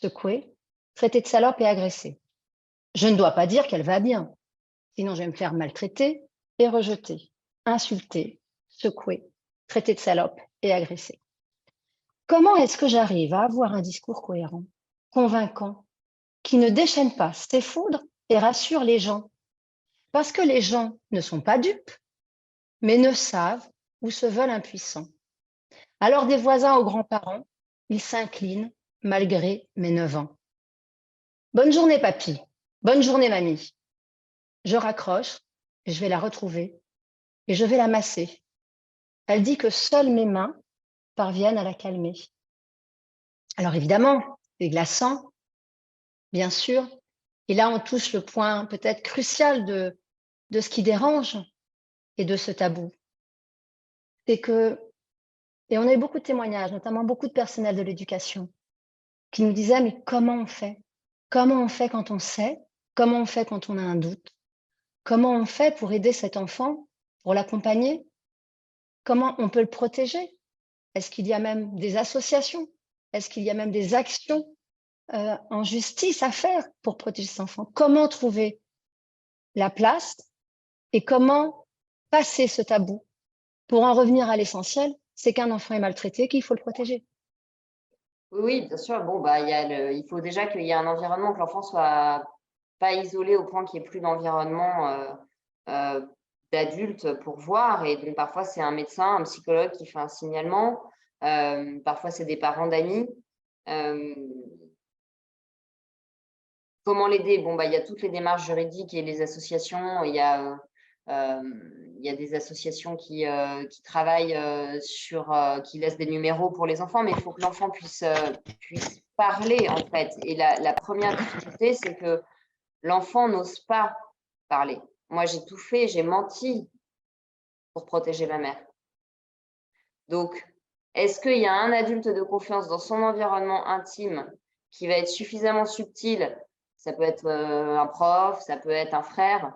secouer, traiter de salope et agresser. Je ne dois pas dire qu'elle va bien, sinon je vais me faire maltraiter et rejeter, insulter, secouer, traiter de salope et agresser. Comment est-ce que j'arrive à avoir un discours cohérent, convaincant, qui ne déchaîne pas, s'effondre et rassure les gens? Parce que les gens ne sont pas dupes, mais ne savent ou se veulent impuissants. Alors des voisins aux grands-parents, ils s'inclinent malgré mes 9 ans. Bonne journée, papy. Bonne journée, mamie. Je raccroche et je vais la retrouver et je vais la masser. Elle dit que seules mes mains parviennent à la calmer. Alors évidemment, c'est glaçant, bien sûr. Et là, on touche le point peut-être crucial de ce qui dérange et de ce tabou. C'est que, et on a eu beaucoup de témoignages, notamment beaucoup de personnel de l'éducation, qui nous disaient, mais comment on fait? Comment on fait quand on sait? Comment on fait quand on a un doute? Comment on fait pour aider cet enfant, pour l'accompagner? Comment on peut le protéger? Est-ce qu'il y a même des associations? Est-ce qu'il y a même des actions en justice à faire pour protéger cet enfant? Comment trouver la place et comment passer ce tabou? Pour en revenir à l'essentiel, c'est qu'un enfant est maltraité, qu'il faut le protéger.
Oui, bien sûr. Bon, bah, il faut déjà qu'il y ait un environnement, que l'enfant soit pas isolé au point qu'il n'y ait plus d'environnement d'adultes pour voir. Et donc, parfois, c'est un médecin, un psychologue qui fait un signalement. Parfois, c'est des parents d'amis. Comment l'aider? Bon, bah, il y a toutes les démarches juridiques et les associations. Il y a des associations qui travaillent qui laissent des numéros pour les enfants, mais il faut que l'enfant puisse parler, en fait. Et la première difficulté, c'est que l'enfant n'ose pas parler. Moi, j'ai tout fait, j'ai menti pour protéger ma mère. Donc, est-ce qu'il y a un adulte de confiance dans son environnement intime qui va être suffisamment subtil? Ça peut être un prof, ça peut être un frère,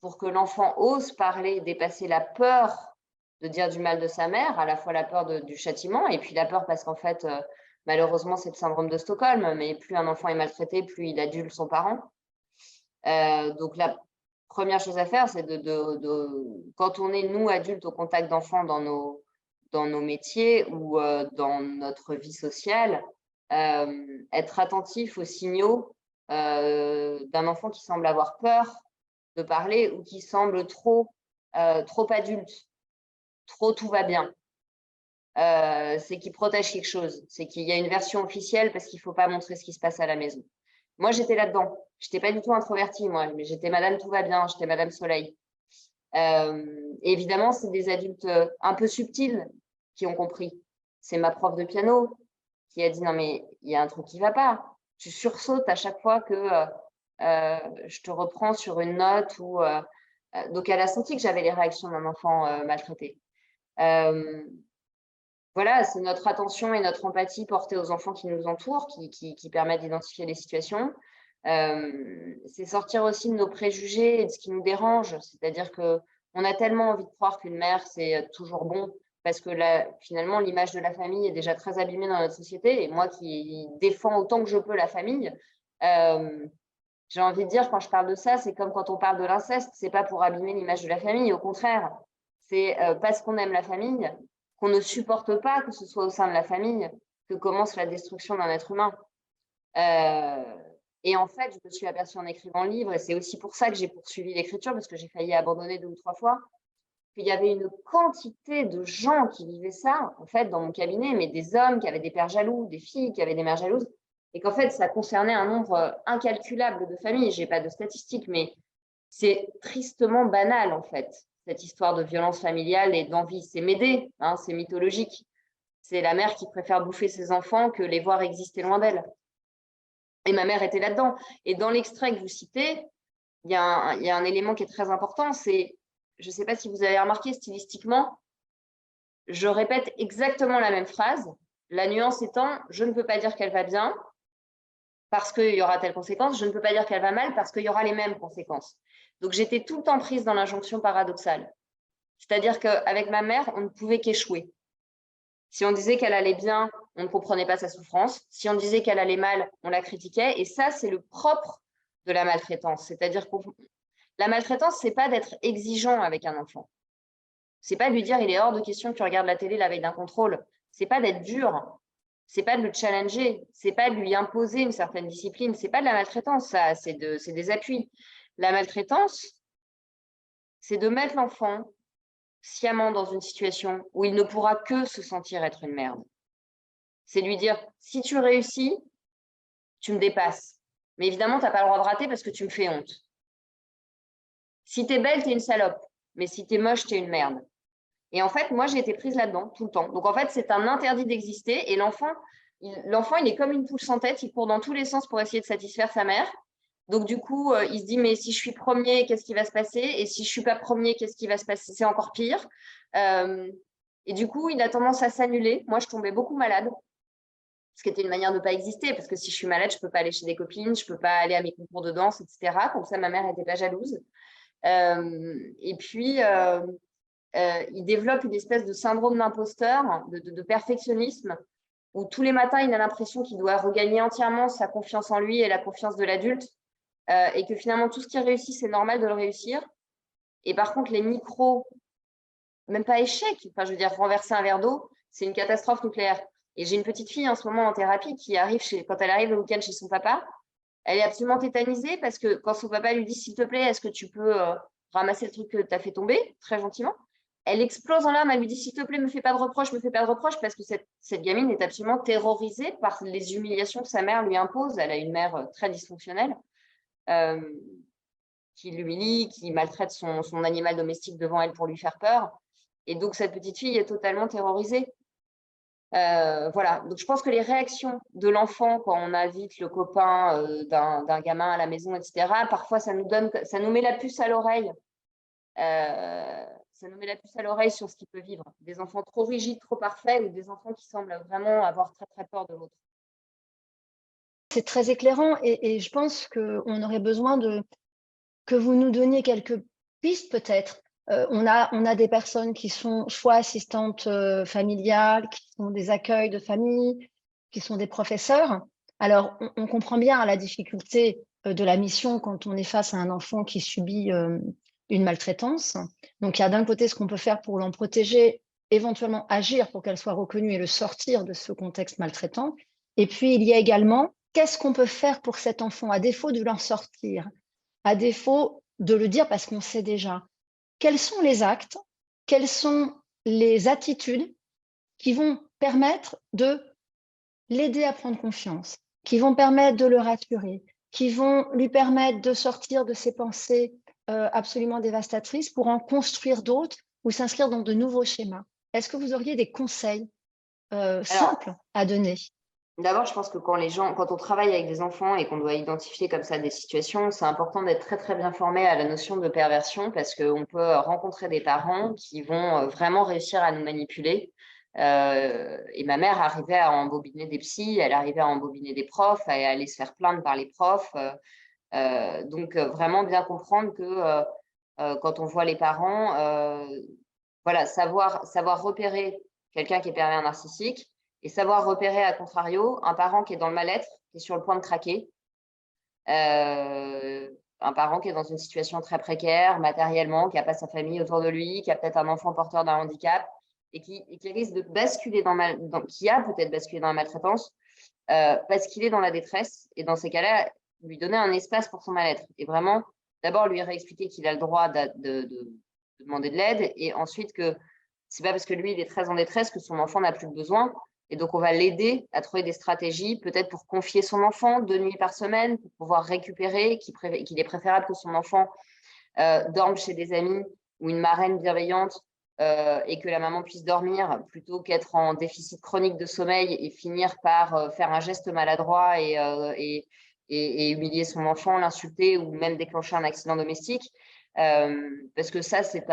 pour que l'enfant ose parler, dépasser la peur de dire du mal de sa mère, à la fois la peur du châtiment et puis la peur parce qu'en fait, malheureusement, c'est le syndrome de Stockholm, mais plus un enfant est maltraité, plus il adule son parent. Donc la première chose à faire, c'est quand on est, nous, adultes, au contact d'enfants dans nos métiers ou dans notre vie sociale, être attentif aux signaux d'un enfant qui semble avoir peur de parler ou qui semble trop adulte, trop tout va bien. C'est qu'il protège quelque chose, c'est qu'il y a une version officielle parce qu'il ne faut pas montrer ce qui se passe à la maison. Moi, j'étais là-dedans. Je n'étais pas du tout introvertie, moi, mais j'étais Madame Tout va bien, j'étais Madame Soleil. Évidemment, c'est des adultes un peu subtils qui ont compris. C'est ma prof de piano qui a dit « Non, mais il y a un truc qui ne va pas. Tu sursautes à chaque fois que je te reprends sur une note. » Donc, elle a senti que j'avais les réactions d'un enfant maltraité. Voilà, c'est notre attention et notre empathie portée aux enfants qui nous entourent qui permettent d'identifier les situations. C'est sortir aussi de nos préjugés et de ce qui nous dérange. C'est-à-dire qu'on a tellement envie de croire qu'une mère, c'est toujours bon, parce que finalement, l'image de la famille est déjà très abîmée dans notre société. Et moi qui défends autant que je peux la famille, j'ai envie de dire, quand je parle de ça, c'est comme quand on parle de l'inceste. C'est pas pour abîmer l'image de la famille, au contraire. C'est parce qu'on aime la famille, qu'on ne supporte pas que ce soit au sein de la famille que commence la destruction d'un être humain. Et en fait, je me suis aperçue en écrivant le livre, et c'est aussi pour ça que j'ai poursuivi l'écriture, parce que j'ai failli abandonner 2 ou 3 fois, qu'il y avait une quantité de gens qui vivaient ça, en fait, dans mon cabinet, mais des hommes qui avaient des pères jaloux, des filles qui avaient des mères jalouses, et qu'en fait, ça concernait un nombre incalculable de familles. Je n'ai pas de statistiques, mais c'est tristement banal, en fait, cette histoire de violence familiale et d'envie. C'est Médée, hein, c'est mythologique. C'est la mère qui préfère bouffer ses enfants que les voir exister loin d'elle. Et ma mère était là-dedans. Et dans l'extrait que vous citez, il y a un élément qui est très important, c'est, je ne sais pas si vous avez remarqué stylistiquement, je répète exactement la même phrase, la nuance étant, je ne peux pas dire qu'elle va bien parce qu'il y aura telle conséquence, je ne peux pas dire qu'elle va mal parce qu'il y aura les mêmes conséquences. Donc, j'étais tout le temps prise dans l'injonction paradoxale. C'est-à-dire qu'avec ma mère, on ne pouvait qu'échouer. Si on disait qu'elle allait bien, on ne comprenait pas sa souffrance. Si on disait qu'elle allait mal, on la critiquait. Et ça, c'est le propre de la maltraitance. C'est-à-dire que la maltraitance, ce n'est pas d'être exigeant avec un enfant. Ce n'est pas de lui dire, il est hors de question que tu regardes la télé la veille d'un contrôle. Ce n'est pas d'être dur. Ce n'est pas de le challenger. Ce n'est pas de lui imposer une certaine discipline. Ce n'est pas de la maltraitance, ça. C'est des appuis. La maltraitance, c'est de mettre l'enfant sciemment dans une situation où il ne pourra que se sentir être une merde. C'est lui dire, si tu réussis, tu me dépasses. Mais évidemment, tu n'as pas le droit de rater parce que tu me fais honte. Si tu es belle, tu es une salope. Mais si tu es moche, tu es une merde. Et en fait, moi, j'ai été prise là-dedans tout le temps. Donc, en fait, c'est un interdit d'exister. Et l'enfant, il est comme une poule sans tête. Il court dans tous les sens pour essayer de satisfaire sa mère. Donc, du coup, il se dit, mais si je suis premier, qu'est-ce qui va se passer? Et si je ne suis pas premier, qu'est-ce qui va se passer? C'est encore pire. Et du coup, il a tendance à s'annuler. Moi, je tombais beaucoup malade, ce qui était une manière de ne pas exister, parce que si je suis malade, je ne peux pas aller chez des copines, je ne peux pas aller à mes concours de danse, etc. Comme ça, ma mère n'était pas jalouse. Et puis, il développe une espèce de syndrome d'imposteur, de perfectionnisme, où tous les matins, il a l'impression qu'il doit regagner entièrement sa confiance en lui et la confiance de l'adulte, et que finalement, tout ce qui réussit, c'est normal de le réussir. Et par contre, les micros, même pas échecs, enfin, je veux dire, renverser un verre d'eau, c'est une catastrophe nucléaire. Et j'ai une petite fille en ce moment en thérapie qui arrive, quand elle arrive le week-end chez son papa, elle est absolument tétanisée parce que quand son papa lui dit, s'il te plaît, est-ce que tu peux ramasser le truc que tu as fait tomber, très gentiment, elle explose en larmes, elle lui dit « s'il te plaît, me fais pas de reproches, me fais pas de reproches », parce que cette gamine est absolument terrorisée par les humiliations que sa mère lui impose. Elle a une mère très dysfonctionnelle, qui l'humilie, qui maltraite son animal domestique devant elle pour lui faire peur. Et donc, cette petite fille est totalement terrorisée. Voilà, donc je pense que les réactions de l'enfant quand on invite le copain d'un gamin à la maison, etc., parfois ça nous met la puce à l'oreille. Ça nous met la puce à l'oreille sur ce qu'il peut vivre. Des enfants trop rigides, trop parfaits, ou des enfants qui semblent vraiment avoir très très peur de l'autre.
C'est très éclairant et je pense qu'on aurait besoin que vous nous donniez quelques pistes peut-être. On a des personnes qui sont soit assistantes familiales, qui sont des accueils de famille, qui sont des professeurs. Alors, on comprend bien la difficulté de la mission quand on est face à un enfant qui subit une maltraitance. Donc, il y a d'un côté ce qu'on peut faire pour l'en protéger, éventuellement agir pour qu'elle soit reconnue et le sortir de ce contexte maltraitant. Et puis, il y a également, qu'est-ce qu'on peut faire pour cet enfant, à défaut de l'en sortir, à défaut de le dire parce qu'on sait déjà? Quels sont les actes, quelles sont les attitudes qui vont permettre de l'aider à prendre confiance, qui vont permettre de le rassurer, qui vont lui permettre de sortir de ses pensées absolument dévastatrices pour en construire d'autres ou s'inscrire dans de nouveaux schémas? Est-ce que vous auriez des conseils simples à donner?
D'abord, je pense que quand on travaille avec des enfants et qu'on doit identifier comme ça des situations, c'est important d'être très, très bien formé à la notion de perversion, parce qu'on peut rencontrer des parents qui vont vraiment réussir à nous manipuler. Et ma mère arrivait à embobiner des psys, elle arrivait à embobiner des profs, à aller se faire plaindre par les profs. Donc, vraiment bien comprendre que quand on voit les parents, voilà, savoir repérer quelqu'un qui est pervers narcissique, et savoir repérer, à contrario, un parent qui est dans le mal-être, qui est sur le point de craquer, un parent qui est dans une situation très précaire matériellement, qui n'a pas sa famille autour de lui, qui a peut-être un enfant porteur d'un handicap et qui risque de basculer qui a peut-être basculé dans la maltraitance parce qu'il est dans la détresse. Et dans ces cas-là, lui donner un espace pour son mal-être et vraiment, d'abord lui réexpliquer qu'il a le droit de demander de l'aide, et ensuite que c'est pas parce que lui il est très en détresse que son enfant n'a plus besoin. Et donc, on va l'aider à trouver des stratégies, peut-être pour confier son enfant 2 nuits par semaine, pour pouvoir récupérer, qu'il est préférable que son enfant dorme chez des amis ou une marraine bienveillante et que la maman puisse dormir plutôt qu'être en déficit chronique de sommeil et finir par faire un geste maladroit et humilier son enfant, l'insulter ou même déclencher un accident domestique. Parce que ça, c'est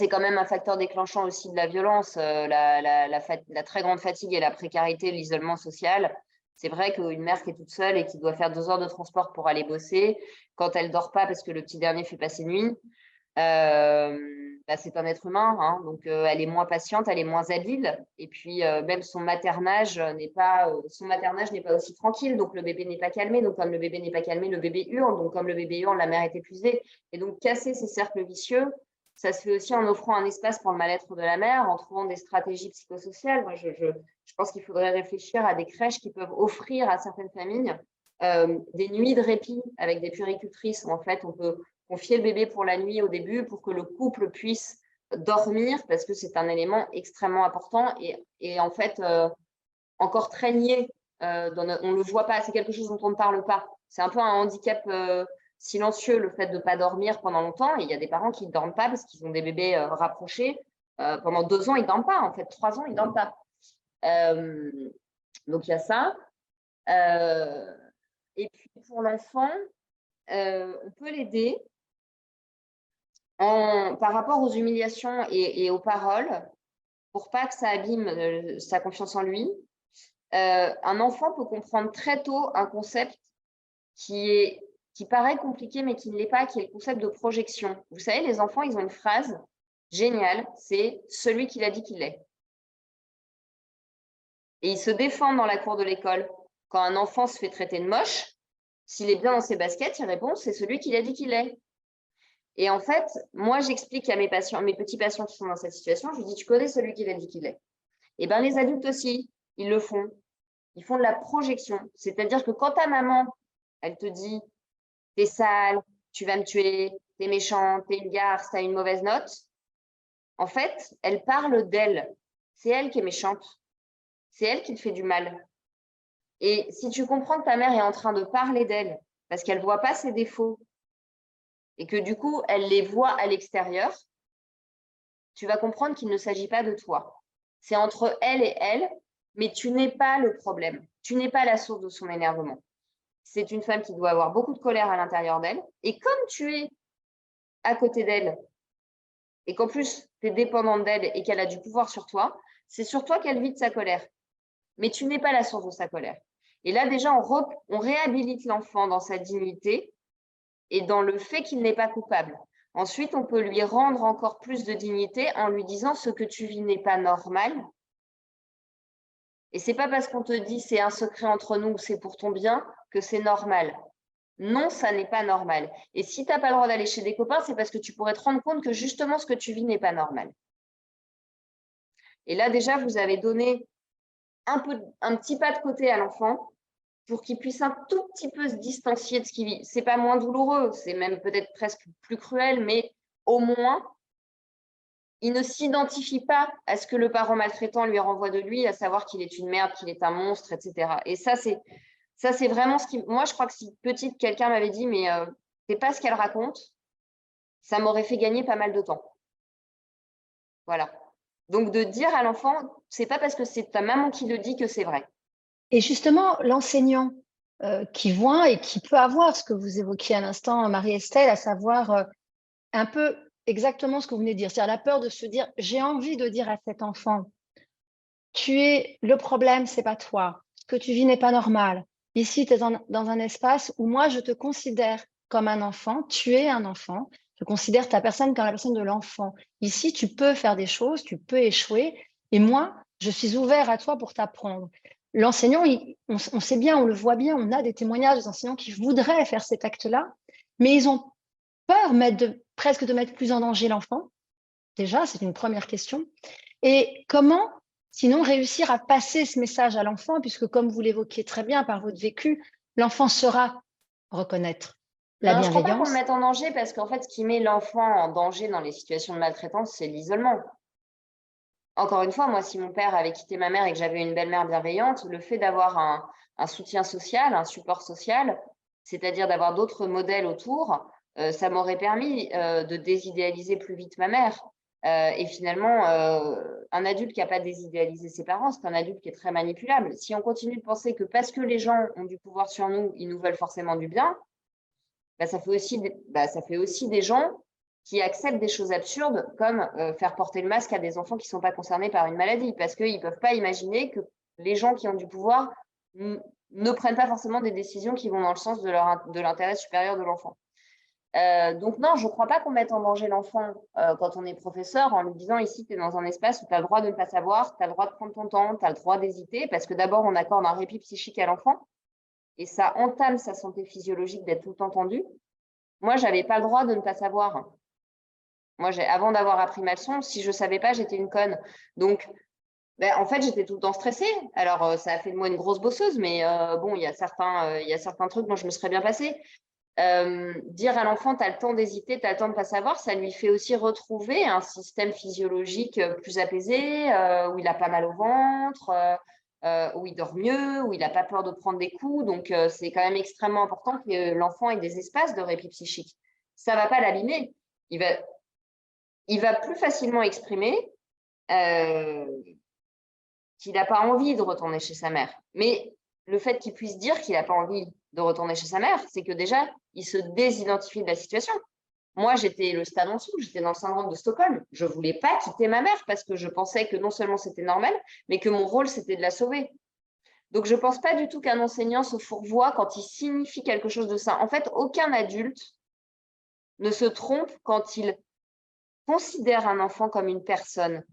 quand même un facteur déclenchant aussi de la violence, la très grande fatigue et la précarité, l'isolement social. C'est vrai qu'une mère qui est toute seule et qui doit faire 2 heures de transport pour aller bosser, quand elle ne dort pas parce que le petit dernier fait passer nuit, c'est un être humain, hein, donc elle est moins patiente, elle est moins habile, et puis même son maternage n'est pas aussi tranquille, donc le bébé n'est pas calmé, donc comme le bébé n'est pas calmé, le bébé hurle, donc comme le bébé hurle, la mère est épuisée, et donc casser ces cercles vicieux, ça se fait aussi en offrant un espace pour le mal-être de la mère, en trouvant des stratégies psychosociales. Moi, je pense qu'il faudrait réfléchir à des crèches qui peuvent offrir à certaines familles des nuits de répit avec des puéricultrices où en fait on peut confier le bébé pour la nuit au début pour que le couple puisse dormir, parce que c'est un élément extrêmement important et en fait encore très nié. On ne le voit pas, c'est quelque chose dont on ne parle pas. C'est un peu un handicap silencieux, le fait de ne pas dormir pendant longtemps. Et il y a des parents qui ne dorment pas parce qu'ils ont des bébés rapprochés. Pendant 2 ans, ils ne dorment pas. En fait, 3 ans, ils ne dorment pas. Donc, il y a ça. Et puis, pour l'enfant, on peut l'aider par rapport aux humiliations et aux paroles, pour pas que ça abîme sa confiance en lui. Un enfant peut comprendre très tôt un concept qui paraît compliqué, mais qui ne l'est pas, qui est le concept de projection. Vous savez, les enfants, ils ont une phrase géniale, c'est « celui qui l'a dit qu'il est ». Et ils se défendent dans la cour de l'école. Quand un enfant se fait traiter de moche, s'il est bien dans ses baskets, il répond « c'est celui qui l'a dit qu'il est ». Et en fait, moi, j'explique à mes petits patients qui sont dans cette situation, je lui dis « tu connais celui qui l'a dit qu'il est ». Et bien, les adultes aussi, ils le font. Ils font de la projection. C'est-à-dire que quand ta maman, elle te dit « t'es sale, tu vas me tuer, t'es méchante, t'es une garce, t'as une mauvaise note », En fait, elle parle d'elle. C'est elle qui est méchante. C'est elle qui te fait du mal. Et si tu comprends que ta mère est en train de parler d'elle parce qu'elle ne voit pas ses défauts et que du coup, elle les voit à l'extérieur, tu vas comprendre qu'il ne s'agit pas de toi. C'est entre elle et elle, mais tu n'es pas le problème. Tu n'es pas la source de son énervement. C'est une femme qui doit avoir beaucoup de colère à l'intérieur d'elle. Et comme tu es à côté d'elle et qu'en plus, tu es dépendante d'elle et qu'elle a du pouvoir sur toi, c'est sur toi qu'elle vide sa colère. Mais tu n'es pas la source de sa colère. Et là, déjà, on réhabilite l'enfant dans sa dignité et dans le fait qu'il n'est pas coupable. Ensuite, on peut lui rendre encore plus de dignité en lui disant ce que tu vis n'est pas normal. Et c'est pas parce qu'on te dit c'est un secret entre nous, c'est pour ton bien, que c'est normal. Non, ça n'est pas normal. Et si tu n'as pas le droit d'aller chez des copains, c'est parce que tu pourrais te rendre compte que justement ce que tu vis n'est pas normal. Et là, déjà, vous avez donné un petit pas de côté à l'enfant pour qu'il puisse un tout petit peu se distancier de ce qu'il vit. C'est pas moins douloureux, c'est même peut-être presque plus cruel, mais au moins, il ne s'identifie pas à ce que le parent maltraitant lui renvoie de lui, à savoir qu'il est une merde, qu'il est un monstre, etc. Et ça, c'est vraiment ce qui… Moi, je crois que si petite, quelqu'un m'avait dit, mais c'est pas ce qu'elle raconte, ça m'aurait fait gagner pas mal de temps. Voilà. Donc, de dire à l'enfant, c'est pas parce que c'est ta maman qui le dit que c'est vrai.
Et justement, l'enseignant qui voit et qui peut avoir ce que vous évoquiez à l'instant, Marie-Estelle, à savoir un peu exactement ce que vous venez de dire, c'est-à-dire la peur de se dire, j'ai envie de dire à cet enfant, tu es le problème, c'est pas toi, ce que tu vis n'est pas normal. Ici, tu es dans un espace où moi, je te considère comme un enfant, tu es un enfant, je considère ta personne comme la personne de l'enfant. Ici, tu peux faire des choses, tu peux échouer, et moi, je suis ouvert à toi pour t'apprendre. L'enseignant, on sait bien, on le voit bien, on a des témoignages d'enseignants qui voudraient faire cet acte-là, mais ils ont peur presque de mettre plus en danger l'enfant. Déjà, c'est une première question. Et comment, sinon, réussir à passer ce message à l'enfant, puisque comme vous l'évoquiez très bien par votre vécu, l'enfant saura reconnaître la
Non, je ne crois pas qu'on le
bienveillance.
mette en danger parce qu'en fait, ce qui met l'enfant en danger dans les situations de maltraitance, c'est l'isolement. Encore une fois, moi, si mon père avait quitté ma mère et que j'avais une belle-mère bienveillante, le fait d'avoir un soutien social, un support social, c'est-à-dire d'avoir d'autres modèles autour, ça m'aurait permis de désidéaliser plus vite ma mère. Et finalement, un adulte qui n'a pas désidéalisé ses parents, c'est un adulte qui est très manipulable. Si on continue de penser que parce que les gens ont du pouvoir sur nous, ils nous veulent forcément du bien, bah, ça fait aussi des gens qui acceptent des choses absurdes comme faire porter le masque à des enfants qui ne sont pas concernés par une maladie parce qu'ils ne peuvent pas imaginer que les gens qui ont du pouvoir ne prennent pas forcément des décisions qui vont dans le sens de l'intérêt supérieur de l'enfant. Donc non, je ne crois pas qu'on mette en danger l'enfant quand on est professeur en lui disant ici, tu es dans un espace où tu as le droit de ne pas savoir, tu as le droit de prendre ton temps, tu as le droit d'hésiter parce que d'abord, on accorde un répit psychique à l'enfant et ça entame sa santé physiologique d'être tout entendu. Moi, je n'avais pas le droit de ne pas savoir. Moi, avant d'avoir appris ma leçon, si je ne savais pas, j'étais une conne. Donc, en fait, j'étais tout le temps stressée. Alors, ça a fait de moi une grosse bosseuse, mais bon, il y a certains trucs dont je me serais bien passée. Dire à l'enfant, tu as le temps d'hésiter, tu as le temps de ne pas savoir, ça lui fait aussi retrouver un système physiologique plus apaisé, où il n'a pas mal au ventre, où il dort mieux, où il n'a pas peur de prendre des coups. Donc, c'est quand même extrêmement important que l'enfant ait des espaces de répit psychique. Ça ne va pas l'abîmer. Il va plus facilement exprimer qu'il n'a pas envie de retourner chez sa mère. Mais le fait qu'il puisse dire qu'il n'a pas envie de retourner chez sa mère, c'est que déjà, il se désidentifie de la situation. Moi, j'étais le stade en dessous, j'étais dans le syndrome de Stockholm. Je ne voulais pas quitter ma mère parce que je pensais que non seulement c'était normal, mais que mon rôle, c'était de la sauver. Donc, je ne pense pas du tout qu'un enseignant se fourvoie quand il signifie quelque chose de ça. En fait, aucun adulte ne se trompe quand il considère un enfant comme une personne.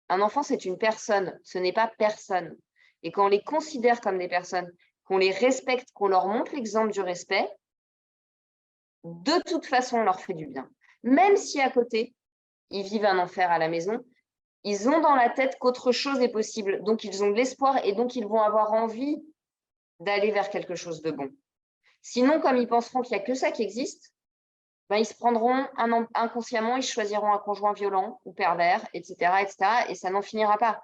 Un enfant, c'est une personne, ce n'est pas personne. Et quand on les considère comme des personnes, qu'on les respecte, qu'on leur montre l'exemple du respect, de toute façon, on leur fait du bien. Même si à côté, ils vivent un enfer à la maison, ils ont dans la tête qu'autre chose est possible. Donc, ils ont de l'espoir et donc, ils vont avoir envie d'aller vers quelque chose de bon. Sinon, comme ils penseront qu'il n'y a que ça qui existe, ben, ils se prendront inconsciemment, ils choisiront un conjoint violent ou pervers, etc., etc., et ça n'en finira pas.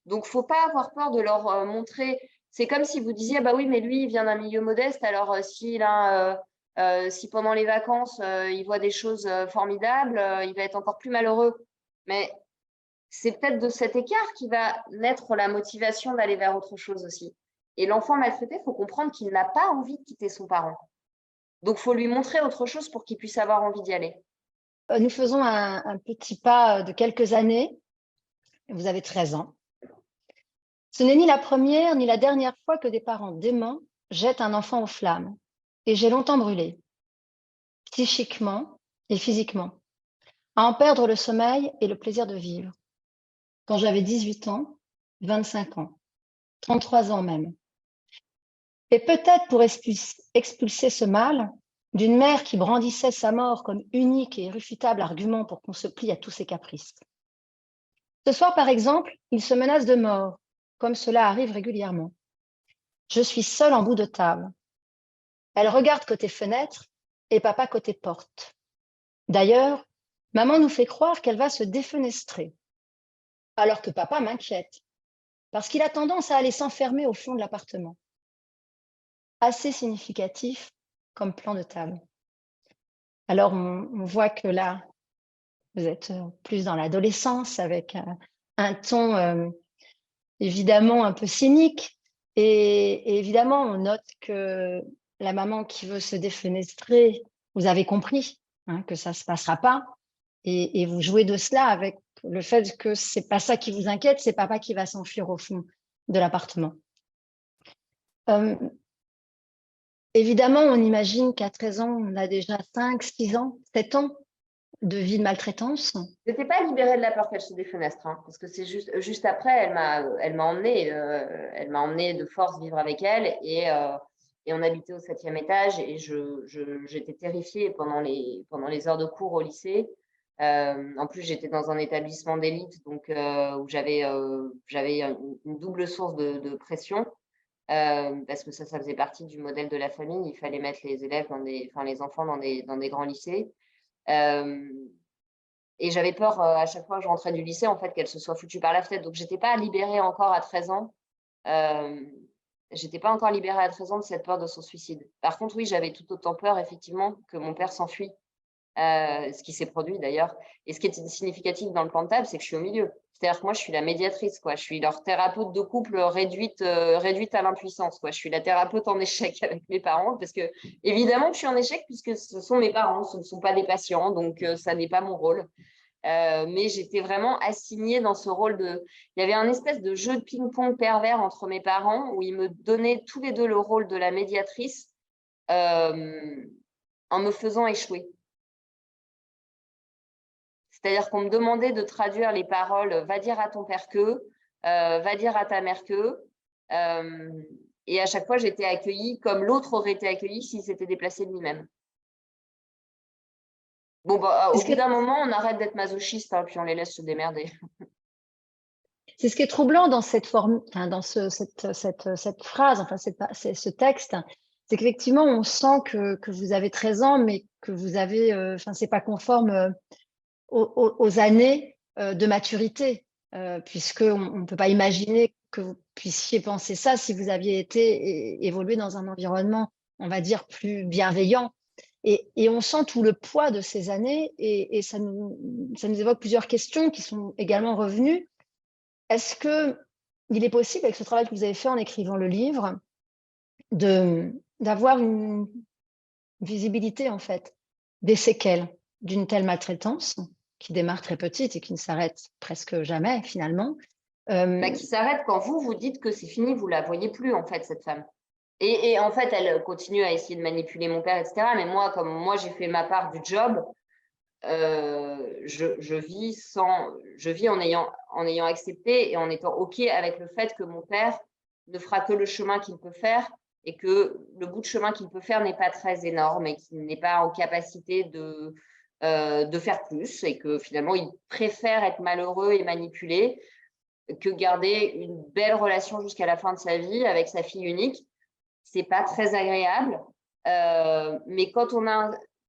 Donc, faut pas avoir peur de leur montrer. C'est comme si vous disiez, bah oui, mais lui, il vient d'un milieu modeste, alors si pendant les vacances, il voit des choses formidables, il va être encore plus malheureux. Mais c'est peut-être de cet écart qui va naître la motivation d'aller vers autre chose aussi. Et l'enfant maltraité, il faut comprendre qu'il n'a pas envie de quitter son parent. Donc, il faut lui montrer autre chose pour qu'il puisse avoir envie d'y aller.
Nous faisons un petit pas de quelques années. Vous avez 13 ans. Ce n'est ni la première ni la dernière fois que des parents déments jettent un enfant aux flammes. Et j'ai longtemps brûlé, psychiquement et physiquement, à en perdre le sommeil et le plaisir de vivre. Quand j'avais 18 ans, 25 ans, 33 ans même. Et peut-être pour expulser ce mal d'une mère qui brandissait sa mort comme unique et irréfutable argument pour qu'on se plie à tous ses caprices. Ce soir, par exemple, il se menace de mort, comme cela arrive régulièrement. Je suis seule en bout de table. Elle regarde côté fenêtre et papa côté porte. D'ailleurs, maman nous fait croire qu'elle va se défenestrer, alors que papa m'inquiète, parce qu'il a tendance à aller s'enfermer au fond de l'appartement. Assez significatif comme plan de table. Alors, on voit que là, vous êtes plus dans l'adolescence avec un ton évidemment un peu cynique. Et évidemment, on note que la maman qui veut se défenestrer, vous avez compris que ça ne se passera pas. Et vous jouez de cela avec le fait que ce n'est pas ça qui vous inquiète, c'est papa qui va s'enfuir au fond de l'appartement. Évidemment, on imagine qu'à 13 ans, on a déjà 5, 6 ans, 7 ans de vie de maltraitance.
Je n'étais pas libérée de la peur qu'elle se défenestre, parce que c'est juste après, elle m'a emmenée de force vivre avec elle et on habitait au 7e étage et j'étais terrifiée pendant les heures de cours au lycée. En plus, j'étais dans un établissement d'élite, donc où j'avais une double source de pression. Parce que ça faisait partie du modèle de la famille. Il fallait mettre les élèves les enfants dans des grands lycées. Et j'avais peur à chaque fois que je rentrais du lycée, en fait, qu'elle se soit foutue par la fenêtre. Donc, j'étais pas libérée encore à 13 ans. J'étais pas encore libérée à 13 ans de cette peur de son suicide. Par contre, oui, j'avais tout autant peur, effectivement, que mon père s'enfuit. Ce qui s'est produit d'ailleurs. Et ce qui est significatif dans le plan de table, c'est que je suis au milieu. C'est-à-dire que moi, je suis la médiatrice, quoi. Je suis leur thérapeute de couple réduite à l'impuissance, quoi. Je suis la thérapeute en échec avec mes parents, parce que évidemment que je suis en échec puisque ce sont mes parents, ce ne sont pas des patients, donc ça n'est pas mon rôle. Mais j'étais vraiment assignée dans ce rôle de… Il y avait un espèce de jeu de ping-pong pervers entre mes parents où ils me donnaient tous les deux le rôle de la médiatrice en me faisant échouer. C'est-à-dire qu'on me demandait de traduire les paroles « va dire à ton père que »,« va dire à ta mère que ». Et à chaque fois, j'étais accueillie comme l'autre aurait été accueilli s'il s'était déplacé de lui-même. Bon, au bout d'un moment, on arrête d'être masochiste, puis on les laisse se démerder.
C'est ce qui est troublant dans cette forme, dans cette phrase, ce texte, c'est qu'effectivement, on sent que vous avez 13 ans, mais que vous avez, c'est pas conforme aux années de maturité, puisqu'on ne peut pas imaginer que vous puissiez penser ça si vous aviez évolué dans un environnement, on va dire, plus bienveillant. Et on sent tout le poids de ces années et ça nous évoque plusieurs questions qui sont également revenues. Est-ce qu'il est possible, avec ce travail que vous avez fait en écrivant le livre, d'avoir une visibilité, en fait, des séquelles d'une telle maltraitance qui démarre très petite et qui ne s'arrête presque jamais, finalement
Qui s'arrête quand vous dites que c'est fini, vous ne la voyez plus, en fait, cette femme. Et en fait, elle continue à essayer de manipuler mon père, etc. Mais moi, comme moi, j'ai fait ma part du job, je vis en ayant accepté et en étant OK avec le fait que mon père ne fera que le chemin qu'il peut faire et que le bout de chemin qu'il peut faire n'est pas très énorme et qu'il n'est pas en capacité de faire plus et que finalement, il préfère être malheureux et manipulé que garder une belle relation jusqu'à la fin de sa vie avec sa fille unique. C'est pas très agréable, mais quand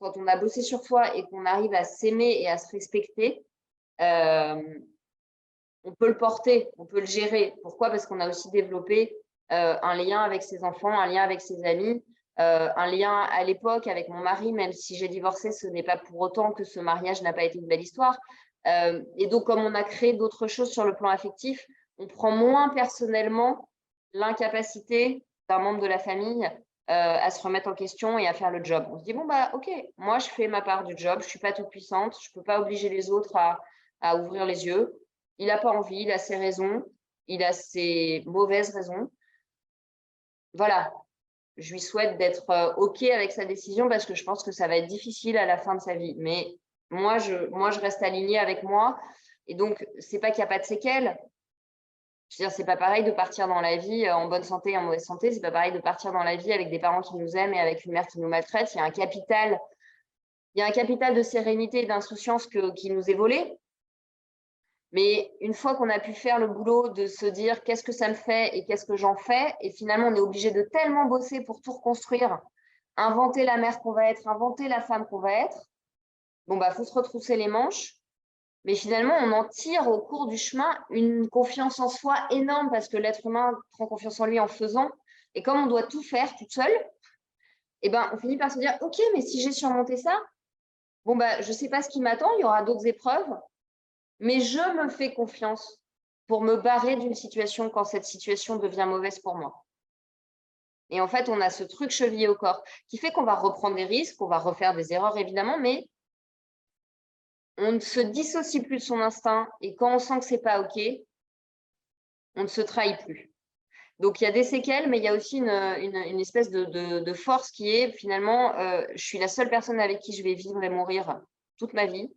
quand on a bossé sur soi et qu'on arrive à s'aimer et à se respecter, on peut le porter, on peut le gérer. Pourquoi? Parce qu'on a aussi développé un lien avec ses enfants, un lien avec ses amis, un lien à l'époque avec mon mari, même si j'ai divorcé, ce n'est pas pour autant que ce mariage n'a pas été une belle histoire. Et donc, comme on a créé d'autres choses sur le plan affectif, on prend moins personnellement l'incapacité d'un membre de la famille à se remettre en question et à faire le job. On se dit, bon, bah, ok, moi, je fais ma part du job, je ne suis pas toute puissante, je ne peux pas obliger les autres à ouvrir les yeux. Il n'a pas envie, il a ses raisons, il a ses mauvaises raisons. Voilà, je lui souhaite d'être OK avec sa décision parce que je pense que ça va être difficile à la fin de sa vie. Mais moi, je reste alignée avec moi. Et donc, ce n'est pas qu'il n'y a pas de séquelles. Je veux dire, ce n'est pas pareil de partir dans la vie en bonne santé et en mauvaise santé. Ce n'est pas pareil de partir dans la vie avec des parents qui nous aiment et avec une mère qui nous maltraite. Il y a un capital de sérénité et d'insouciance qui nous est volé. Mais une fois qu'on a pu faire le boulot de se dire qu'est-ce que ça me fait et qu'est-ce que j'en fais, et finalement, on est obligé de tellement bosser pour tout reconstruire, inventer la mère qu'on va être, inventer la femme qu'on va être, bon, bah, faut se retrousser les manches. Mais finalement, on en tire au cours du chemin une confiance en soi énorme parce que l'être humain prend confiance en lui en faisant. Et comme on doit tout faire toute seule, eh ben, on finit par se dire, OK, mais si j'ai surmonté ça, bon, bah, je ne sais pas ce qui m'attend, il y aura d'autres épreuves. Mais je me fais confiance pour me barrer d'une situation quand cette situation devient mauvaise pour moi. Et en fait, on a ce truc chevillé au corps qui fait qu'on va reprendre des risques, qu'on va refaire des erreurs évidemment, mais on ne se dissocie plus de son instinct et quand on sent que ce n'est pas OK, on ne se trahit plus. Donc, il y a des séquelles, mais il y a aussi une espèce de force qui est finalement, je suis la seule personne avec qui je vais vivre et mourir toute ma vie,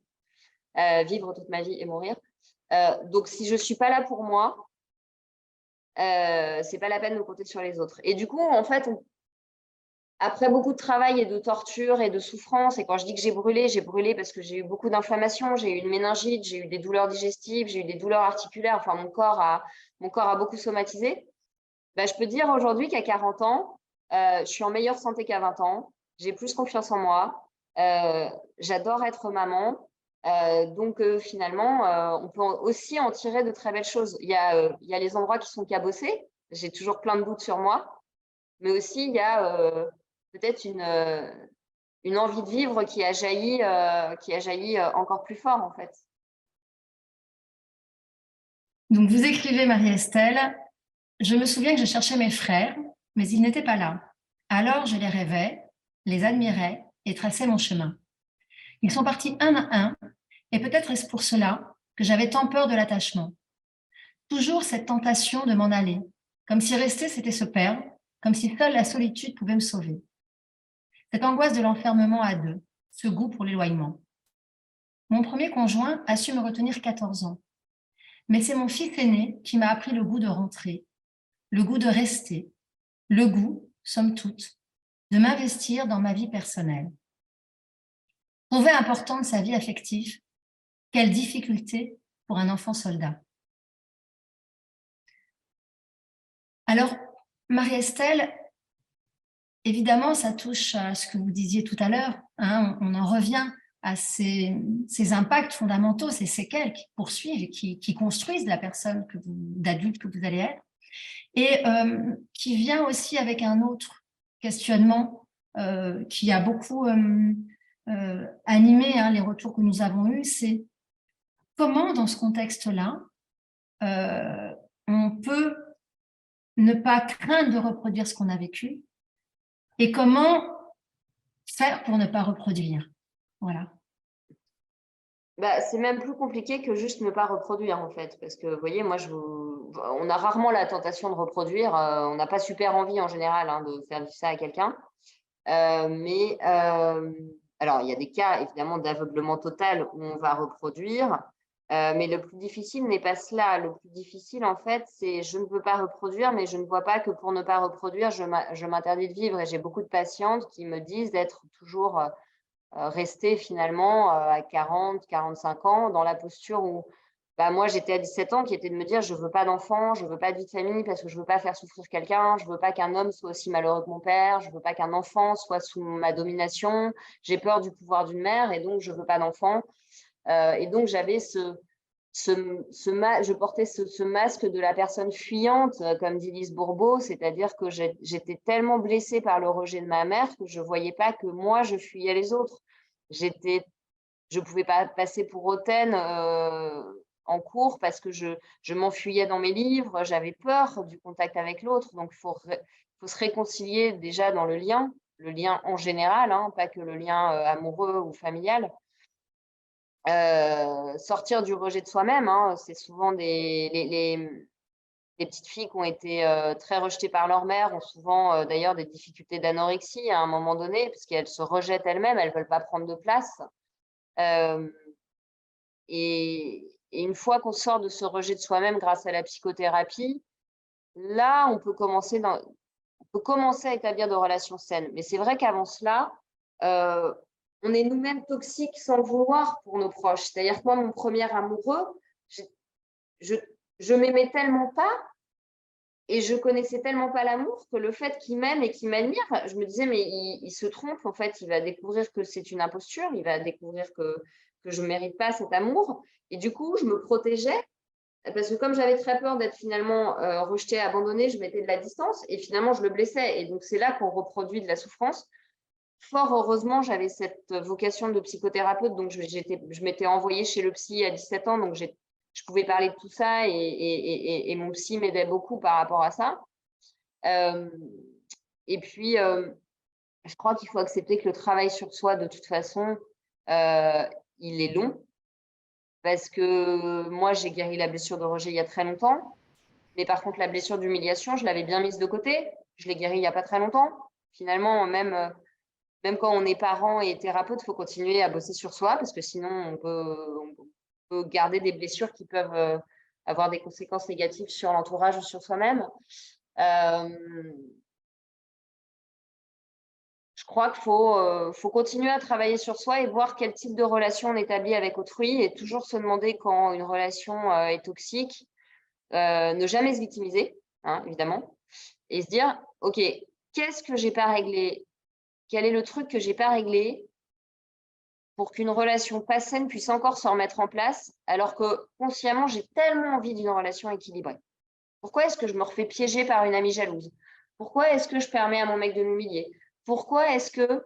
vivre toute ma vie et mourir. Donc, si je ne suis pas là pour moi, ce n'est pas la peine de compter sur les autres. Et du coup, en fait, après beaucoup de travail et de torture et de souffrance, et quand je dis que j'ai brûlé parce que j'ai eu beaucoup d'inflammation, j'ai eu une méningite, j'ai eu des douleurs digestives, j'ai eu des douleurs articulaires, enfin, mon corps a beaucoup somatisé. Bah, je peux dire aujourd'hui qu'à 40 ans, je suis en meilleure santé qu'à 20 ans, j'ai plus confiance en moi, j'adore être maman. Donc, finalement, on peut aussi en tirer de très belles choses. Il y a les endroits qui sont cabossés. J'ai toujours plein de doutes sur moi. Mais aussi, il y a peut-être une envie de vivre qui a jailli encore plus fort, en fait.
Donc, vous écrivez, Marie-Estelle, « Je me souviens que je cherchais mes frères, mais ils n'étaient pas là. Alors, je les rêvais, les admirais et traçais mon chemin. Ils sont partis un à un, et peut-être est-ce pour cela que j'avais tant peur de l'attachement. Toujours cette tentation de m'en aller, comme si rester c'était se perdre, comme si seule la solitude pouvait me sauver. Cette angoisse de l'enfermement à deux, ce goût pour l'éloignement. Mon premier conjoint a su me retenir 14 ans. Mais c'est mon fils aîné qui m'a appris le goût de rentrer, le goût de rester, le goût, somme toute, de m'investir dans ma vie personnelle. Trouver importante sa vie affective, quelle difficulté pour un enfant soldat. Alors, Marie-Estelle, évidemment, ça touche à ce que vous disiez tout à l'heure, hein, on en revient à ces impacts fondamentaux, ces séquelles qui poursuivent et qui construisent la personne d'adulte que vous allez être, et qui vient aussi avec un autre questionnement qui a beaucoup animé les retours que nous avons eus, c'est comment, dans ce contexte-là, on peut ne pas craindre de reproduire ce qu'on a vécu et comment faire pour ne pas reproduire. Voilà.
Bah, c'est même plus compliqué que juste ne pas reproduire, en fait. Parce que, vous voyez, on a rarement la tentation de reproduire. On n'a pas super envie, en général, de faire vivre ça à quelqu'un. Alors, il y a des cas, évidemment, d'aveuglement total où on va reproduire. Mais le plus difficile n'est pas cela. Le plus difficile, en fait, c'est je ne veux pas reproduire, mais je ne vois pas que pour ne pas reproduire, je m'interdis de vivre. Et j'ai beaucoup de patientes qui me disent d'être toujours rester finalement à 40, 45 ans dans la posture où bah, moi, j'étais à 17 ans, qui était de me dire, je veux pas d'enfant, je veux pas de vie de famille parce que je veux pas faire souffrir quelqu'un, je veux pas qu'un homme soit aussi malheureux que mon père, je veux pas qu'un enfant soit sous ma domination, j'ai peur du pouvoir d'une mère et donc je veux pas d'enfant. Et donc, j'avais je portais ce masque de la personne fuyante, comme dit Lise Bourbeau, c'est-à-dire que j'étais tellement blessée par le rejet de ma mère que je voyais pas que moi, je fuyais les autres. Je pouvais pas passer pour hautaine en cours parce que je m'enfuyais dans mes livres, j'avais peur du contact avec l'autre. Donc, faut se réconcilier déjà dans le lien en général, hein, pas que le lien amoureux ou familial. Sortir du rejet de soi-même, hein, c'est souvent les petites filles qui ont été très rejetées par leur mère ont souvent d'ailleurs des difficultés d'anorexie à un moment donné, parce qu'elles se rejettent elles-mêmes, elles ne veulent pas prendre de place. Euh, et une fois qu'on sort de ce rejet de soi-même grâce à la psychothérapie, là, on peut commencer à établir des relations saines. Mais c'est vrai qu'avant cela, on est nous-mêmes toxiques sans le vouloir pour nos proches. C'est-à-dire que moi, mon premier amoureux, je m'aimais tellement pas et je connaissais tellement pas l'amour que le fait qu'il m'aime et qu'il m'admire, je me disais, mais il se trompe, en fait, il va découvrir que c'est une imposture, il va découvrir que je ne mérite pas cet amour. Et du coup, je me protégeais parce que comme j'avais très peur d'être finalement rejetée, abandonnée, je mettais de la distance et finalement, je le blessais. Et donc, c'est là qu'on reproduit de la souffrance. Fort heureusement, j'avais cette vocation de psychothérapeute, donc je m'étais envoyée chez le psy à 17 ans, donc je pouvais parler de tout ça et mon psy m'aidait beaucoup par rapport à ça. Et puis, je crois qu'il faut accepter que le travail sur soi, de toute façon, il est long parce que moi, j'ai guéri la blessure de rejet il y a très longtemps, mais par contre, la blessure d'humiliation, je l'avais bien mise de côté. Je l'ai guérie il n'y a pas très longtemps. Finalement, même quand on est parent et thérapeute, il faut continuer à bosser sur soi parce que sinon, on peut garder des blessures qui peuvent avoir des conséquences négatives sur l'entourage ou sur soi-même. Je crois qu'il faut continuer à travailler sur soi et voir quel type de relation on établit avec autrui et toujours se demander quand une relation est toxique, ne jamais se victimiser, hein, évidemment, et se dire, OK, qu'est-ce que j'ai pas réglé? Quel est le truc que j'ai pas réglé pour qu'une relation pas saine puisse encore se remettre en place, alors que consciemment, j'ai tellement envie d'une relation équilibrée. Pourquoi est-ce que je me refais piéger par une amie jalouse? Pourquoi est-ce que je permets à mon mec de m'humilier? Pourquoi est-ce que...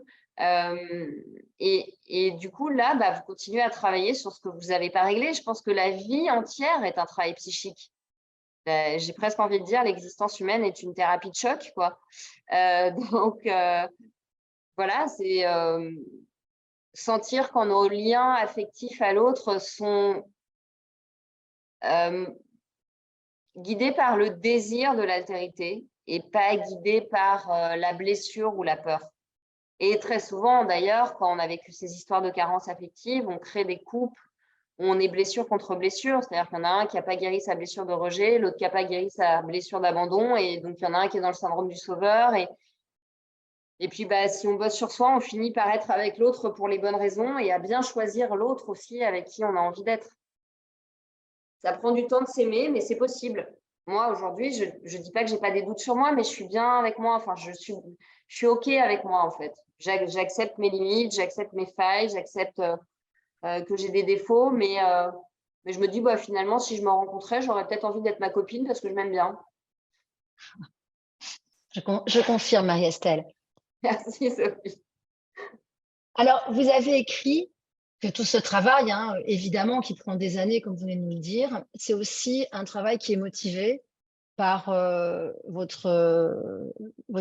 et du coup, là, bah, vous continuez à travailler sur ce que vous n'avez pas réglé. Je pense que la vie entière est un travail psychique. J'ai presque envie de dire l'existence humaine est une thérapie de choc, quoi. Donc, voilà, c'est... sentir quand nos liens affectifs à l'autre sont guidés par le désir de l'altérité et pas guidés par la blessure ou la peur. Et très souvent, d'ailleurs, quand on a vécu ces histoires de carence affective, on crée des couples où on est blessure contre blessure. C'est-à-dire qu'il y en a un qui n'a pas guéri sa blessure de rejet, l'autre qui n'a pas guéri sa blessure d'abandon. Et donc, il y en a un qui est dans le syndrome du sauveur. Et puis, bah, si on bosse sur soi, on finit par être avec l'autre pour les bonnes raisons et à bien choisir l'autre aussi avec qui on a envie d'être. Ça prend du temps de s'aimer, mais c'est possible. Moi, aujourd'hui, je ne dis pas que je n'ai pas des doutes sur moi, mais je suis bien avec moi. Enfin, je suis OK avec moi, en fait. J'accepte mes limites, j'accepte mes failles, j'accepte que j'ai des défauts, mais je me dis, bah, finalement, si je me rencontrais, j'aurais peut-être envie d'être ma copine parce que je m'aime bien.
Je confirme, Marie-Estelle.
Merci, Sophie.
Alors, vous avez écrit que tout ce travail, hein, évidemment, qui prend des années, comme vous venez de nous le dire, c'est aussi un travail qui est motivé par votre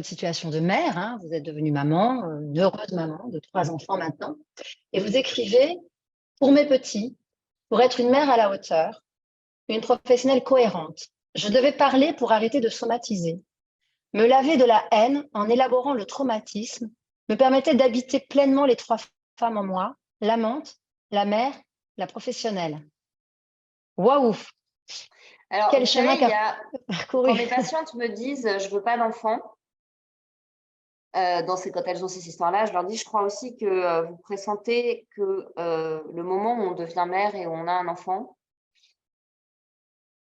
situation de mère. Hein. Vous êtes devenue maman, une heureuse maman de 3 enfants maintenant. Et vous écrivez, pour mes petits, pour être une mère à la hauteur, une professionnelle cohérente, je devais parler pour arrêter de somatiser. Me laver de la haine en élaborant le traumatisme me permettait d'habiter pleinement les 3 femmes en moi, l'amante, la mère, la professionnelle. Waouh!
Alors,
Quel
vous
chemin
savez,
parcouru.
quand mes patientes me disent « je veux pas d'enfant », quand elles ont ces histoires-là, je leur dis « je crois aussi que vous pressentez que le moment où on devient mère et où on a un enfant,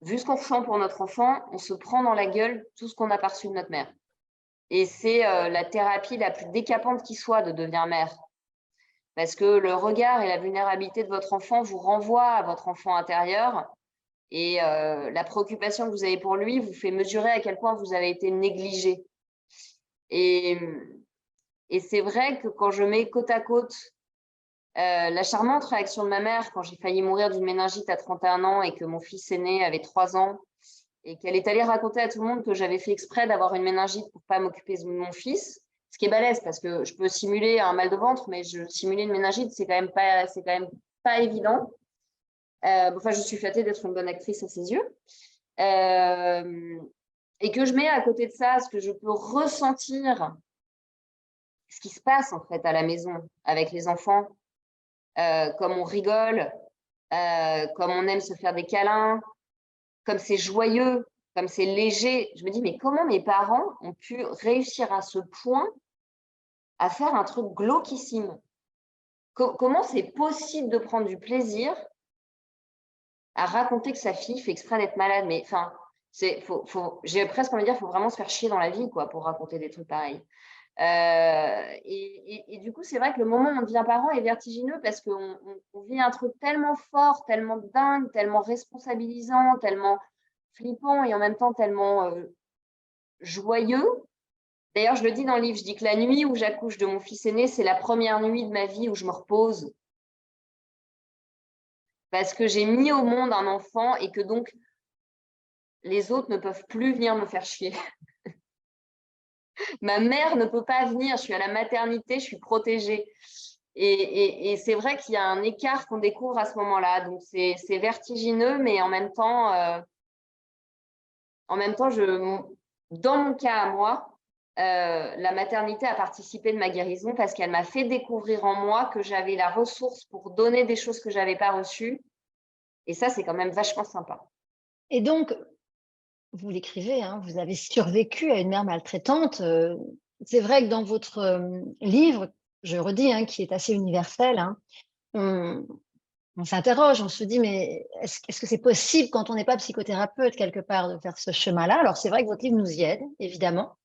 vu ce qu'on ressent pour notre enfant, on se prend dans la gueule tout ce qu'on a perçu de notre mère. Et c'est la thérapie la plus décapante qui soit de devenir mère. Parce que le regard et la vulnérabilité de votre enfant vous renvoient à votre enfant intérieur. Et la préoccupation que vous avez pour lui vous fait mesurer à quel point vous avez été négligé. Et c'est vrai que quand je mets côte à côte la charmante réaction de ma mère quand j'ai failli mourir d'une méningite à 31 ans et que mon fils aîné avait 3 ans et qu'elle est allée raconter à tout le monde que j'avais fait exprès d'avoir une méningite pour ne pas m'occuper de mon fils, ce qui est balèze parce que je peux simuler un mal de ventre, mais simuler une méningite, c'est quand même pas évident. Enfin, je suis flattée d'être une bonne actrice à ses yeux. Et que je mets à côté de ça ce que je peux ressentir, ce qui se passe en fait à la maison avec les enfants, comme on rigole, comme on aime se faire des câlins, comme c'est joyeux, comme c'est léger. Je me dis, mais comment mes parents ont pu réussir à ce point à faire un truc glauquissime? Comment c'est possible de prendre du plaisir à raconter que sa fille fait exprès d'être malade? Mais enfin, j'ai presque envie de dire, il faut vraiment se faire chier dans la vie quoi, pour raconter des trucs pareils. Et du coup, c'est vrai que le moment où on devient parent est vertigineux parce qu'on vit un truc tellement fort, tellement dingue, tellement responsabilisant, tellement flippant et en même temps tellement joyeux. D'ailleurs, je le dis dans le livre, je dis que la nuit où j'accouche de mon fils aîné, c'est la première nuit de ma vie où je me repose. Parce que j'ai mis au monde un enfant et que donc les autres ne peuvent plus venir me faire chier. Ma mère ne peut pas venir, je suis à la maternité, je suis protégée. Et c'est vrai qu'il y a un écart qu'on découvre à ce moment-là. Donc, c'est vertigineux, mais en même temps, dans mon cas à moi, la maternité a participé de ma guérison parce qu'elle m'a fait découvrir en moi que j'avais la ressource pour donner des choses que je n'avais pas reçues. Et ça, c'est quand même vachement sympa.
Et donc, vous l'écrivez, hein, vous avez survécu à une mère maltraitante. C'est vrai que dans votre livre, je redis, hein, qui est assez universel, hein, on s'interroge, on se dit, mais est-ce que c'est possible quand on n'est pas psychothérapeute quelque part de faire ce chemin-là? Alors c'est vrai que votre livre nous y aide, évidemment,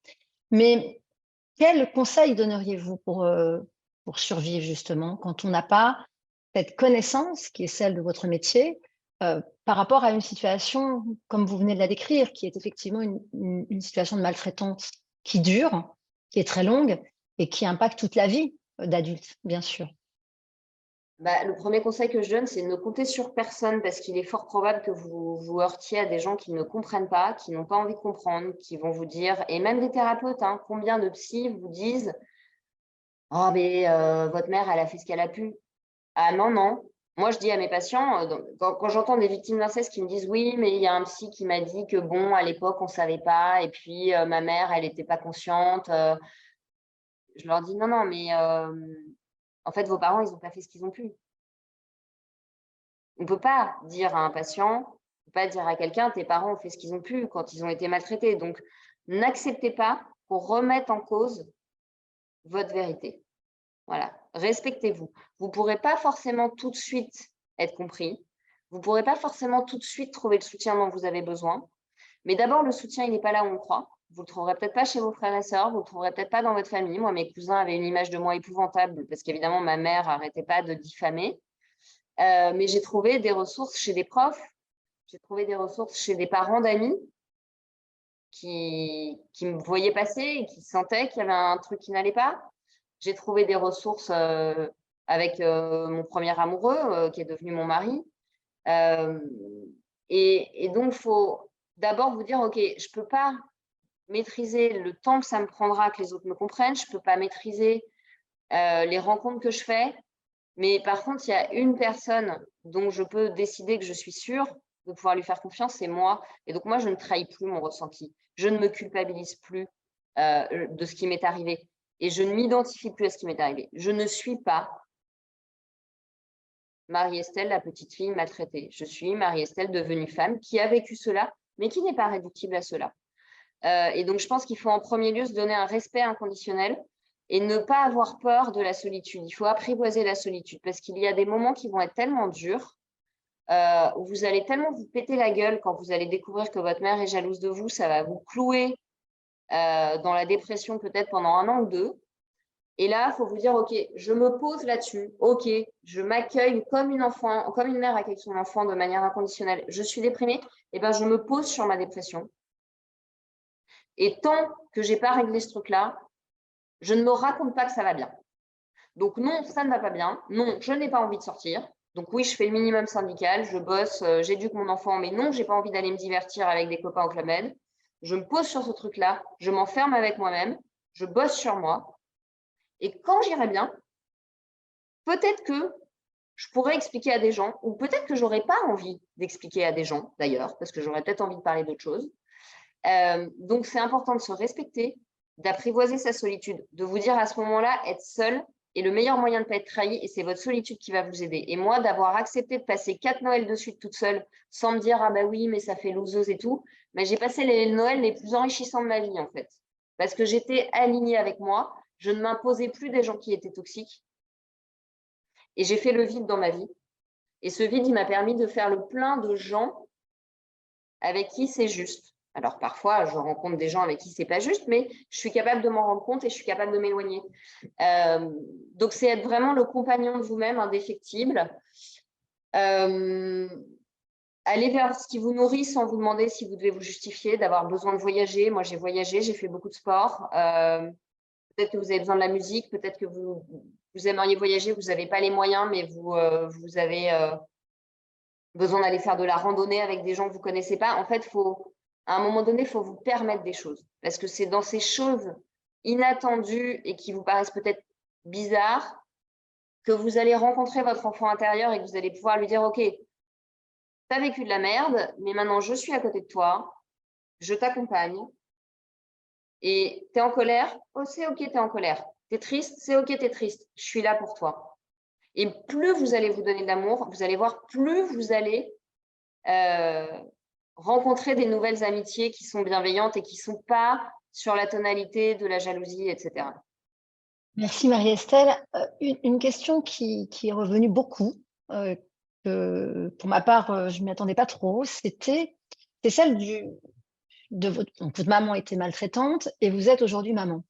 mais quels conseils donneriez-vous pour survivre justement quand on n'a pas cette connaissance qui est celle de votre métier par rapport à une situation comme vous venez de la décrire, qui est effectivement une situation de maltraitance qui dure, qui est très longue et qui impacte toute la vie d'adulte, bien sûr.
Bah, le premier conseil que je donne, c'est de ne compter sur personne parce qu'il est fort probable que vous vous heurtiez à des gens qui ne comprennent pas, qui n'ont pas envie de comprendre, qui vont vous dire, et même des thérapeutes, hein, combien de psys vous disent « Oh, mais votre mère, elle a fait ce qu'elle a pu. » Ah non, non. Moi, je dis à mes patients, quand j'entends des victimes d'inceste qui me disent « Oui, mais il y a un psy qui m'a dit que, bon, à l'époque, on ne savait pas, et puis ma mère, elle n'était pas consciente. » Je leur dis « Non, non, mais en fait, vos parents, ils n'ont pas fait ce qu'ils ont pu. » On ne peut pas dire à un patient, on ne peut pas dire à quelqu'un, tes parents ont fait ce qu'ils ont pu quand ils ont été maltraités. Donc, n'acceptez pas qu'on remette en cause votre vérité. Voilà, respectez-vous. Vous ne pourrez pas forcément tout de suite être compris. Vous ne pourrez pas forcément tout de suite trouver le soutien dont vous avez besoin. Mais d'abord, le soutien, il n'est pas là où on croit. Vous ne le trouverez peut-être pas chez vos frères et sœurs, vous ne le trouverez peut-être pas dans votre famille. Moi, mes cousins avaient une image de moi épouvantable parce qu'évidemment, ma mère n'arrêtait pas de diffamer. Mais j'ai trouvé des ressources chez des profs, j'ai trouvé des ressources chez des parents d'amis qui me voyaient passer et qui sentaient qu'il y avait un truc qui n'allait pas. J'ai trouvé des ressources avec mon premier amoureux qui est devenu mon mari. Et donc, il faut d'abord vous dire, OK, je ne peux pas maîtriser le temps que ça me prendra que les autres me comprennent, je ne peux pas maîtriser les rencontres que je fais, mais par contre, il y a une personne dont je peux décider que je suis sûre de pouvoir lui faire confiance, c'est moi. Et donc, moi, je ne trahis plus mon ressenti. Je ne me culpabilise plus de ce qui m'est arrivé. Et je ne m'identifie plus à ce qui m'est arrivé. Je ne suis pas Marie-Estelle, la petite fille maltraitée. Je suis Marie-Estelle devenue femme qui a vécu cela, mais qui n'est pas réductible à cela. Et donc, je pense qu'il faut en premier lieu se donner un respect inconditionnel et ne pas avoir peur de la solitude. Il faut apprivoiser la solitude parce qu'il y a des moments qui vont être tellement durs où vous allez tellement vous péter la gueule quand vous allez découvrir que votre mère est jalouse de vous, ça va vous clouer dans la dépression peut-être pendant 1 an ou 2. Et là, il faut vous dire, OK, je me pose là-dessus. OK, je m'accueille comme une mère accueille son enfant de manière inconditionnelle. Je suis déprimée, et ben, je me pose sur ma dépression. Et tant que je n'ai pas réglé ce truc-là, je ne me raconte pas que ça va bien. Donc non, ça ne va pas bien. Non, je n'ai pas envie de sortir. Donc oui, je fais le minimum syndical, je bosse, j'éduque mon enfant, mais non, je n'ai pas envie d'aller me divertir avec des copains au Club Med. Je me pose sur ce truc-là, je m'enferme avec moi-même, je bosse sur moi. Et quand j'irai bien, peut-être que je pourrais expliquer à des gens, ou peut-être que je n'aurais pas envie d'expliquer à des gens, d'ailleurs, parce que j'aurais peut-être envie de parler d'autre chose. Donc, c'est important de se respecter, d'apprivoiser sa solitude, de vous dire à ce moment-là, être seul est le meilleur moyen de ne pas être trahi, et c'est votre solitude qui va vous aider. Et moi, d'avoir accepté de passer 4 Noëls de suite toute seule, sans me dire, ah bah oui, mais ça fait loseuse et tout, mais j'ai passé les Noëls les plus enrichissants de ma vie, en fait. Parce que j'étais alignée avec moi, je ne m'imposais plus des gens qui étaient toxiques, et j'ai fait le vide dans ma vie. Et ce vide, il m'a permis de faire le plein de gens avec qui c'est juste. Alors parfois, je rencontre des gens avec qui c'est pas juste, mais je suis capable de m'en rendre compte et je suis capable de m'éloigner. Donc, c'est être vraiment le compagnon de vous-même, indéfectible. Aller vers ce qui vous nourrit sans vous demander si vous devez vous justifier, d'avoir besoin de voyager. Moi, j'ai voyagé, j'ai fait beaucoup de sport. Peut-être que vous avez besoin de la musique, peut-être que vous aimeriez voyager, vous n'avez pas les moyens, mais vous avez besoin d'aller faire de la randonnée avec des gens que vous ne connaissez pas. En fait, à un moment donné, il faut vous permettre des choses. Parce que c'est dans ces choses inattendues et qui vous paraissent peut-être bizarres que vous allez rencontrer votre enfant intérieur et que vous allez pouvoir lui dire, OK, tu as vécu de la merde, mais maintenant, je suis à côté de toi, je t'accompagne. Et tu es en colère? Oh, c'est OK, tu es en colère. Tu es triste? C'est OK, tu es triste. Je suis là pour toi. Et plus vous allez vous donner de l'amour, vous allez voir, plus vous allez rencontrer des nouvelles amitiés qui sont bienveillantes et qui ne sont pas sur la tonalité de la jalousie, etc.
Merci Marie-Estelle. Une question qui est revenue beaucoup, que pour ma part, je ne m'y attendais pas trop, c'est celle de votre maman était maltraitante et vous êtes aujourd'hui maman.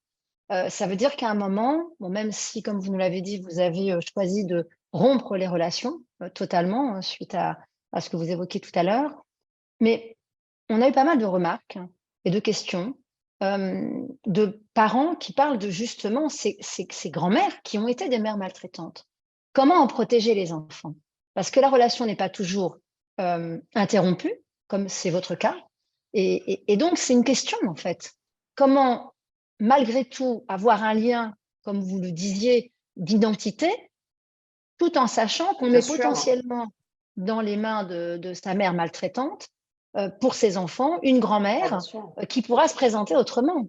Ça veut dire qu'à un moment, bon, même si, comme vous nous l'avez dit, vous avez choisi de rompre les relations totalement suite à ce que vous évoquiez tout à l'heure, mais on a eu pas mal de remarques et de questions de parents qui parlent de justement ces grands-mères qui ont été des mères maltraitantes. Comment en protéger les enfants? Parce que la relation n'est pas toujours interrompue, comme c'est votre cas. Et donc, c'est une question, en fait. Comment, malgré tout, avoir un lien, comme vous le disiez, d'identité, tout en sachant qu'on est potentiellement dans les mains de sa mère maltraitante, pour ses enfants, une grand-mère qui pourra se présenter autrement.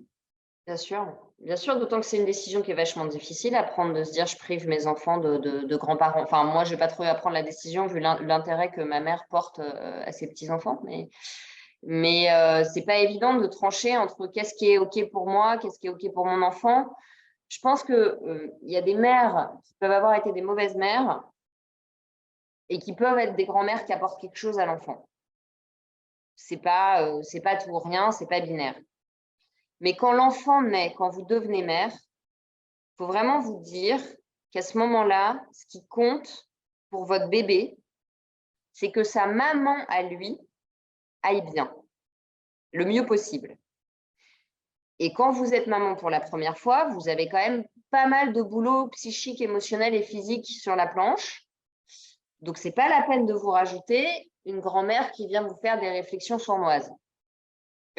Bien sûr, d'autant que c'est une décision qui est vachement difficile à prendre, de se dire je prive mes enfants de grands-parents. Enfin, moi, je ne vais pas trop à prendre la décision vu l'intérêt que ma mère porte à ses petits-enfants, mais ce n'est pas évident de trancher entre qu'est-ce qui est OK pour moi, qu'est-ce qui est OK pour mon enfant. Je pense qu'il y a des mères qui peuvent avoir été des mauvaises mères et qui peuvent être des grands-mères qui apportent quelque chose à l'enfant. C'est pas tout ou rien, c'est pas binaire. Mais quand l'enfant naît, quand vous devenez mère, il faut vraiment vous dire qu'à ce moment-là, ce qui compte pour votre bébé, c'est que sa maman à lui aille bien, le mieux possible. Et quand vous êtes maman pour la première fois, vous avez quand même pas mal de boulot psychique, émotionnel et physique sur la planche. Donc, ce n'est pas la peine de vous rajouter une grand-mère qui vient vous faire des réflexions sournoises.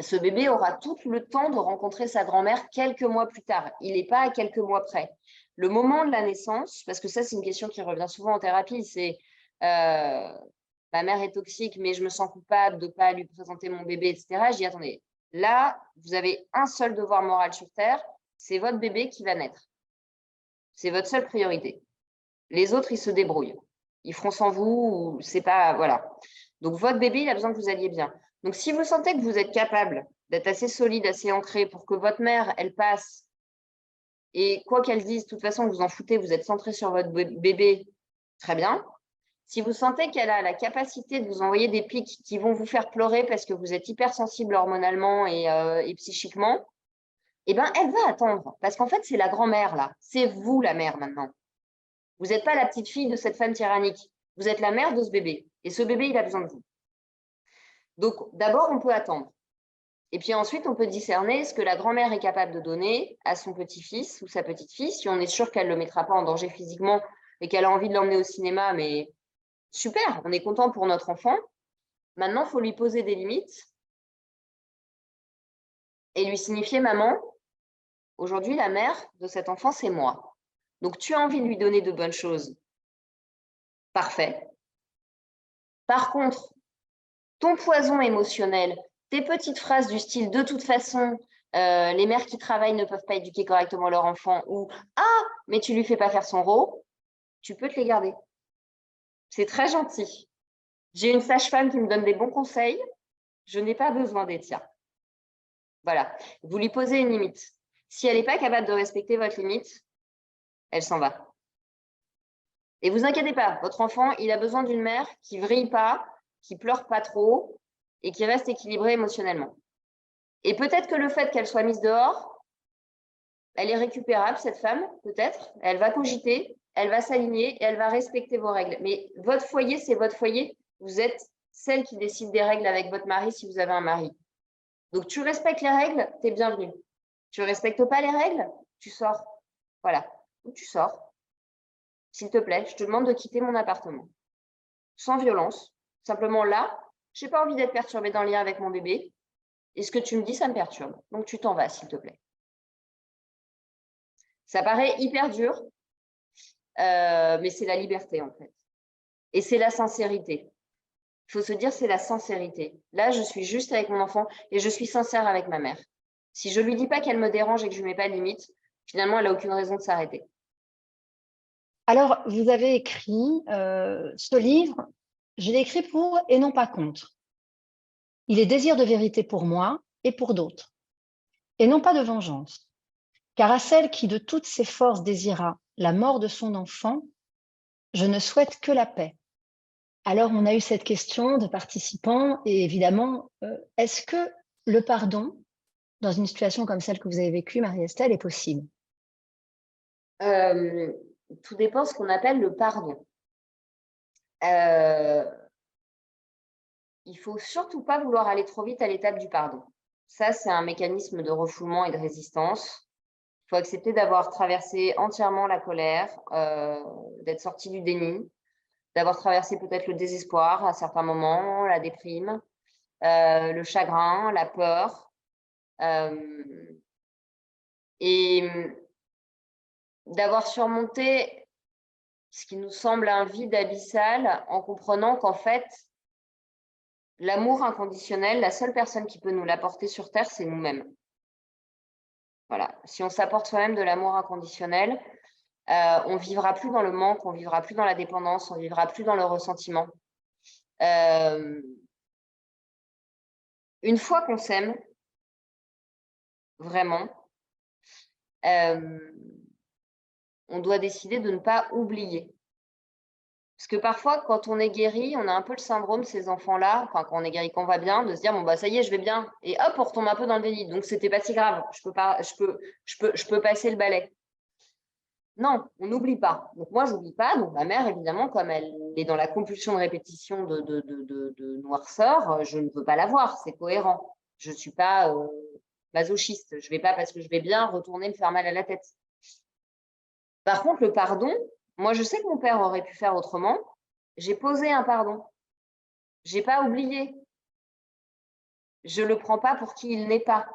Ce bébé aura tout le temps de rencontrer sa grand-mère quelques mois plus tard. Il n'est pas à quelques mois près. Le moment de la naissance, parce que ça, c'est une question qui revient souvent en thérapie, c'est ma mère est toxique, mais je me sens coupable de ne pas lui présenter mon bébé, etc. Je dis, attendez, là, vous avez un seul devoir moral sur Terre, c'est votre bébé qui va naître. C'est votre seule priorité. Les autres, ils se débrouillent. Ils feront sans vous, c'est pas, voilà. Donc, votre bébé, il a besoin que vous alliez bien. Donc, si vous sentez que vous êtes capable d'être assez solide, assez ancré pour que votre mère, elle passe, et quoi qu'elle dise, de toute façon, vous en foutez, vous êtes centré sur votre bébé, très bien. Si vous sentez qu'elle a la capacité de vous envoyer des pics qui vont vous faire pleurer parce que vous êtes hypersensible hormonalement et psychiquement, eh ben, elle va attendre. Parce qu'en fait, c'est la grand-mère, là. C'est vous, la mère, maintenant. Vous n'êtes pas la petite fille de cette femme tyrannique. Vous êtes la mère de ce bébé. Et ce bébé, il a besoin de vous. Donc, d'abord, on peut attendre. Et puis ensuite, on peut discerner ce que la grand-mère est capable de donner à son petit-fils ou sa petite-fille, si on est sûr qu'elle ne le mettra pas en danger physiquement et qu'elle a envie de l'emmener au cinéma, mais super, on est content pour notre enfant. Maintenant, il faut lui poser des limites et lui signifier, maman, aujourd'hui, la mère de cet enfant, c'est moi. Donc, tu as envie de lui donner de bonnes choses. Parfait. Par contre, ton poison émotionnel, tes petites phrases du style « de toute façon, les mères qui travaillent ne peuvent pas éduquer correctement leur enfant » ou « ah, mais tu lui fais pas faire son rôle », tu peux te les garder. C'est très gentil. J'ai une sage-femme qui me donne des bons conseils. Je n'ai pas besoin des tiens. Voilà. Vous lui posez une limite. Si elle n'est pas capable de respecter votre limite, elle s'en va. Et vous inquiétez pas, votre enfant, il a besoin d'une mère qui vrille pas, qui pleure pas trop et qui reste équilibrée émotionnellement. Et peut-être que le fait qu'elle soit mise dehors, elle est récupérable, cette femme, peut-être. Elle va cogiter, elle va s'aligner et elle va respecter vos règles. Mais votre foyer, c'est votre foyer. Vous êtes celle qui décide des règles avec votre mari si vous avez un mari. Donc, tu respectes les règles, tu es bienvenue. Tu ne respectes pas les règles, tu sors. Voilà. Ou tu sors. S'il te plaît, je te demande de quitter mon appartement. Sans violence. Simplement là, je n'ai pas envie d'être perturbée dans le lien avec mon bébé. Et ce que tu me dis, ça me perturbe. Donc, tu t'en vas, s'il te plaît. Ça paraît hyper dur, mais c'est la liberté, en fait. Et c'est la sincérité. Il faut se dire, c'est la sincérité. Là, je suis juste avec mon enfant et je suis sincère avec ma mère. Si je ne lui dis pas qu'elle me dérange et que je ne lui mets pas de limite, finalement, elle n'a aucune raison de s'arrêter.
Alors, vous avez écrit ce livre, je l'ai écrit pour et non pas contre. Il est désir de vérité pour moi et pour d'autres, et non pas de vengeance. Car à celle qui de toutes ses forces désira la mort de son enfant, je ne souhaite que la paix. Alors, on a eu cette question de participants et évidemment, est-ce que le pardon, dans une situation comme celle que vous avez vécue, Marie-Estelle, est possible?
Tout dépend de ce qu'on appelle le pardon. Il ne faut surtout pas vouloir aller trop vite à l'étape du pardon. Ça, c'est un mécanisme de refoulement et de résistance. Il faut accepter d'avoir traversé entièrement la colère, d'être sorti du déni, d'avoir traversé peut-être le désespoir à certains moments, la déprime, le chagrin, la peur. Et d'avoir surmonté ce qui nous semble un vide abyssal en comprenant qu'en fait, l'amour inconditionnel, la seule personne qui peut nous l'apporter sur Terre, c'est nous-mêmes. Voilà. Si on s'apporte soi-même de l'amour inconditionnel, on ne vivra plus dans le manque, on ne vivra plus dans la dépendance, on ne vivra plus dans le ressentiment. Une fois qu'on s'aime, vraiment, on doit décider de ne pas oublier. Parce que parfois, quand on est guéri, on a un peu le syndrome, ces enfants-là, enfin, quand on est guéri, qu'on va bien, de se dire, bon, bah, ça y est, je vais bien. Et hop, on retombe un peu dans le déni. Donc, c'était pas si grave. Je peux passer le balai. Non, on n'oublie pas. Donc, moi, je n'oublie pas. Donc, ma mère, évidemment, comme elle est dans la compulsion de répétition de noirceur, je ne veux pas la voir. C'est cohérent. Je ne suis pas masochiste. Je ne vais pas, parce que je vais bien, retourner me faire mal à la tête. Par contre, le pardon, moi, je sais que mon père aurait pu faire autrement. J'ai posé un pardon. Je n'ai pas oublié. Je ne le prends pas pour qui il n'est pas.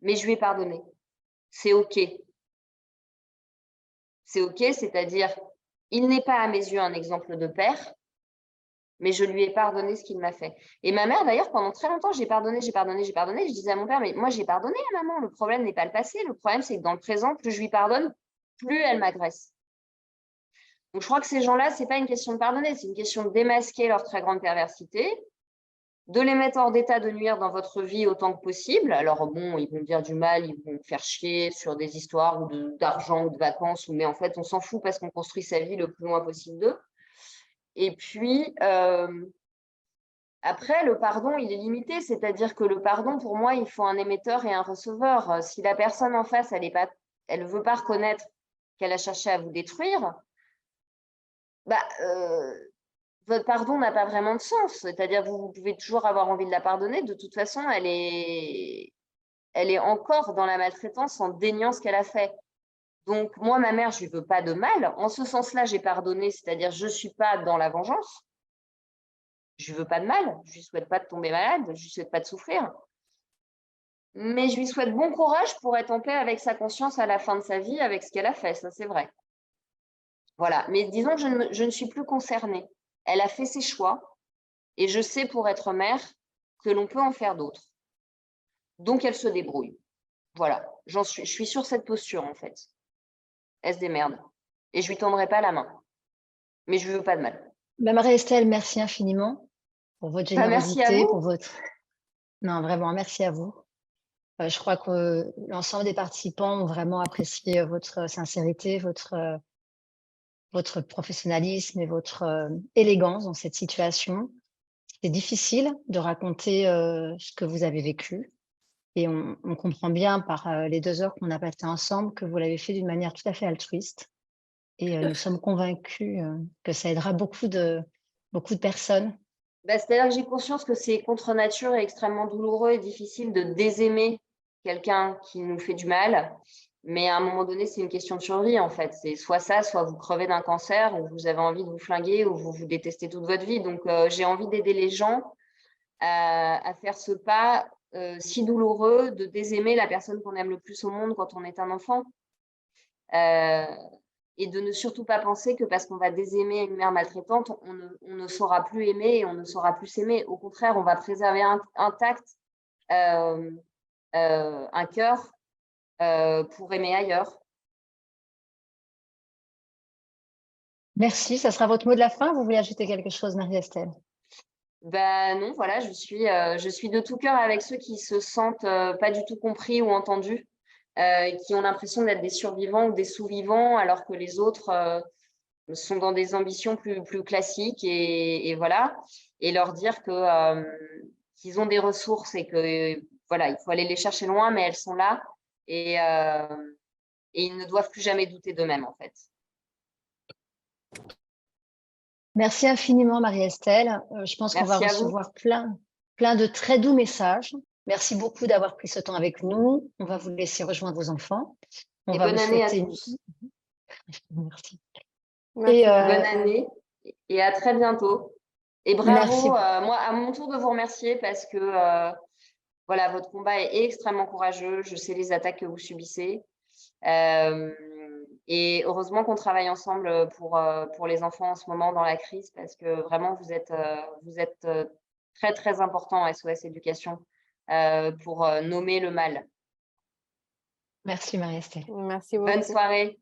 Mais je lui ai pardonné. C'est OK. C'est OK, c'est-à-dire, il n'est pas à mes yeux un exemple de père, mais je lui ai pardonné ce qu'il m'a fait. Et ma mère, d'ailleurs, pendant très longtemps, j'ai pardonné. Je disais à mon père, mais moi, j'ai pardonné à maman. Le problème n'est pas le passé. Le problème, c'est que dans le présent, plus je lui pardonne, plus elle m'agresse. Donc, je crois que ces gens-là, ce n'est pas une question de pardonner, c'est une question de démasquer leur très grande perversité, de les mettre hors d'état de nuire dans votre vie autant que possible. Alors, bon, ils vont dire du mal, ils vont faire chier sur des histoires d'argent ou de vacances, mais en fait, on s'en fout parce qu'on construit sa vie le plus loin possible d'eux. Et puis, après, le pardon, il est limité. C'est-à-dire que le pardon, pour moi, il faut un émetteur et un receveur. Si la personne en face, elle ne veut pas reconnaître qu'elle a cherché à vous détruire, votre pardon n'a pas vraiment de sens. C'est-à-dire que vous pouvez toujours avoir envie de la pardonner. De toute façon, elle est encore dans la maltraitance en déniant ce qu'elle a fait. Donc, moi, ma mère, je lui veux pas de mal. En ce sens-là, j'ai pardonné, c'est-à-dire je suis pas dans la vengeance. Je lui veux pas de mal. Je lui souhaite pas de tomber malade. Je lui souhaite pas de souffrir. Mais je lui souhaite bon courage pour être en paix avec sa conscience à la fin de sa vie, avec ce qu'elle a fait. Ça, c'est vrai. Voilà. Mais disons que je ne suis plus concernée. Elle a fait ses choix et je sais pour être mère que l'on peut en faire d'autres. Donc, elle se débrouille. Voilà. Je suis sur cette posture, en fait. Elle se démerde. Et je lui tendrai pas la main. Mais je lui veux pas de mal.
Marie-Estelle, merci infiniment pour votre
Merci à
générosité,
vous.
pour votre... Non, vraiment, merci à vous. Je crois que l'ensemble des participants ont vraiment apprécié votre sincérité, votre professionnalisme et votre élégance dans cette situation. C'est difficile de raconter ce que vous avez vécu. Et on comprend bien par les 2 heures qu'on a passées ensemble que vous l'avez fait d'une manière tout à fait altruiste. Et nous sommes convaincus que ça aidera beaucoup de personnes.
C'est-à-dire que j'ai conscience que c'est contre nature et extrêmement douloureux et difficile de désaimer quelqu'un qui nous fait du mal. Mais à un moment donné, c'est une question de survie, en fait. C'est soit ça, soit vous crevez d'un cancer, ou vous avez envie de vous flinguer, ou vous vous détestez toute votre vie. Donc, j'ai envie d'aider les gens à faire ce pas si douloureux de désaimer la personne qu'on aime le plus au monde quand on est un enfant. Et de ne surtout pas penser que parce qu'on va désaimer une mère maltraitante, on ne saura plus aimer et on ne saura plus s'aimer. Au contraire, on va préserver intact un cœur pour aimer ailleurs.
Merci. Ça sera votre mot de la fin. Vous voulez ajouter quelque chose, Marie-Estelle?
Non, voilà, je suis de tout cœur avec ceux qui se sentent pas du tout compris ou entendus, qui ont l'impression d'être des survivants ou des sous-vivants, alors que les autres sont dans des ambitions plus classiques et voilà, et leur dire que qu'ils ont des ressources et que voilà, il faut aller les chercher loin, mais elles sont là et ils ne doivent plus jamais douter d'eux-mêmes, en fait.
Merci infiniment, Marie-Estelle. Je pense qu'on va
Merci à vous.
recevoir plein de très doux messages. Merci beaucoup d'avoir pris ce temps avec nous. On va vous laisser rejoindre vos enfants. On
Et
va vous
bonne année à
souhaiter
tous.
Merci.
Merci.
Bonne année et à très bientôt. Et bravo,
Merci.
moi, à mon tour de vous remercier parce que voilà, votre combat est extrêmement courageux. Je sais les attaques que vous subissez. Et heureusement qu'on travaille ensemble pour les enfants en ce moment dans la crise parce que vraiment, vous êtes très, très important à SOS Éducation pour nommer le mal.
Merci, Marie-Estelle.
Merci beaucoup.
Bonne soirée.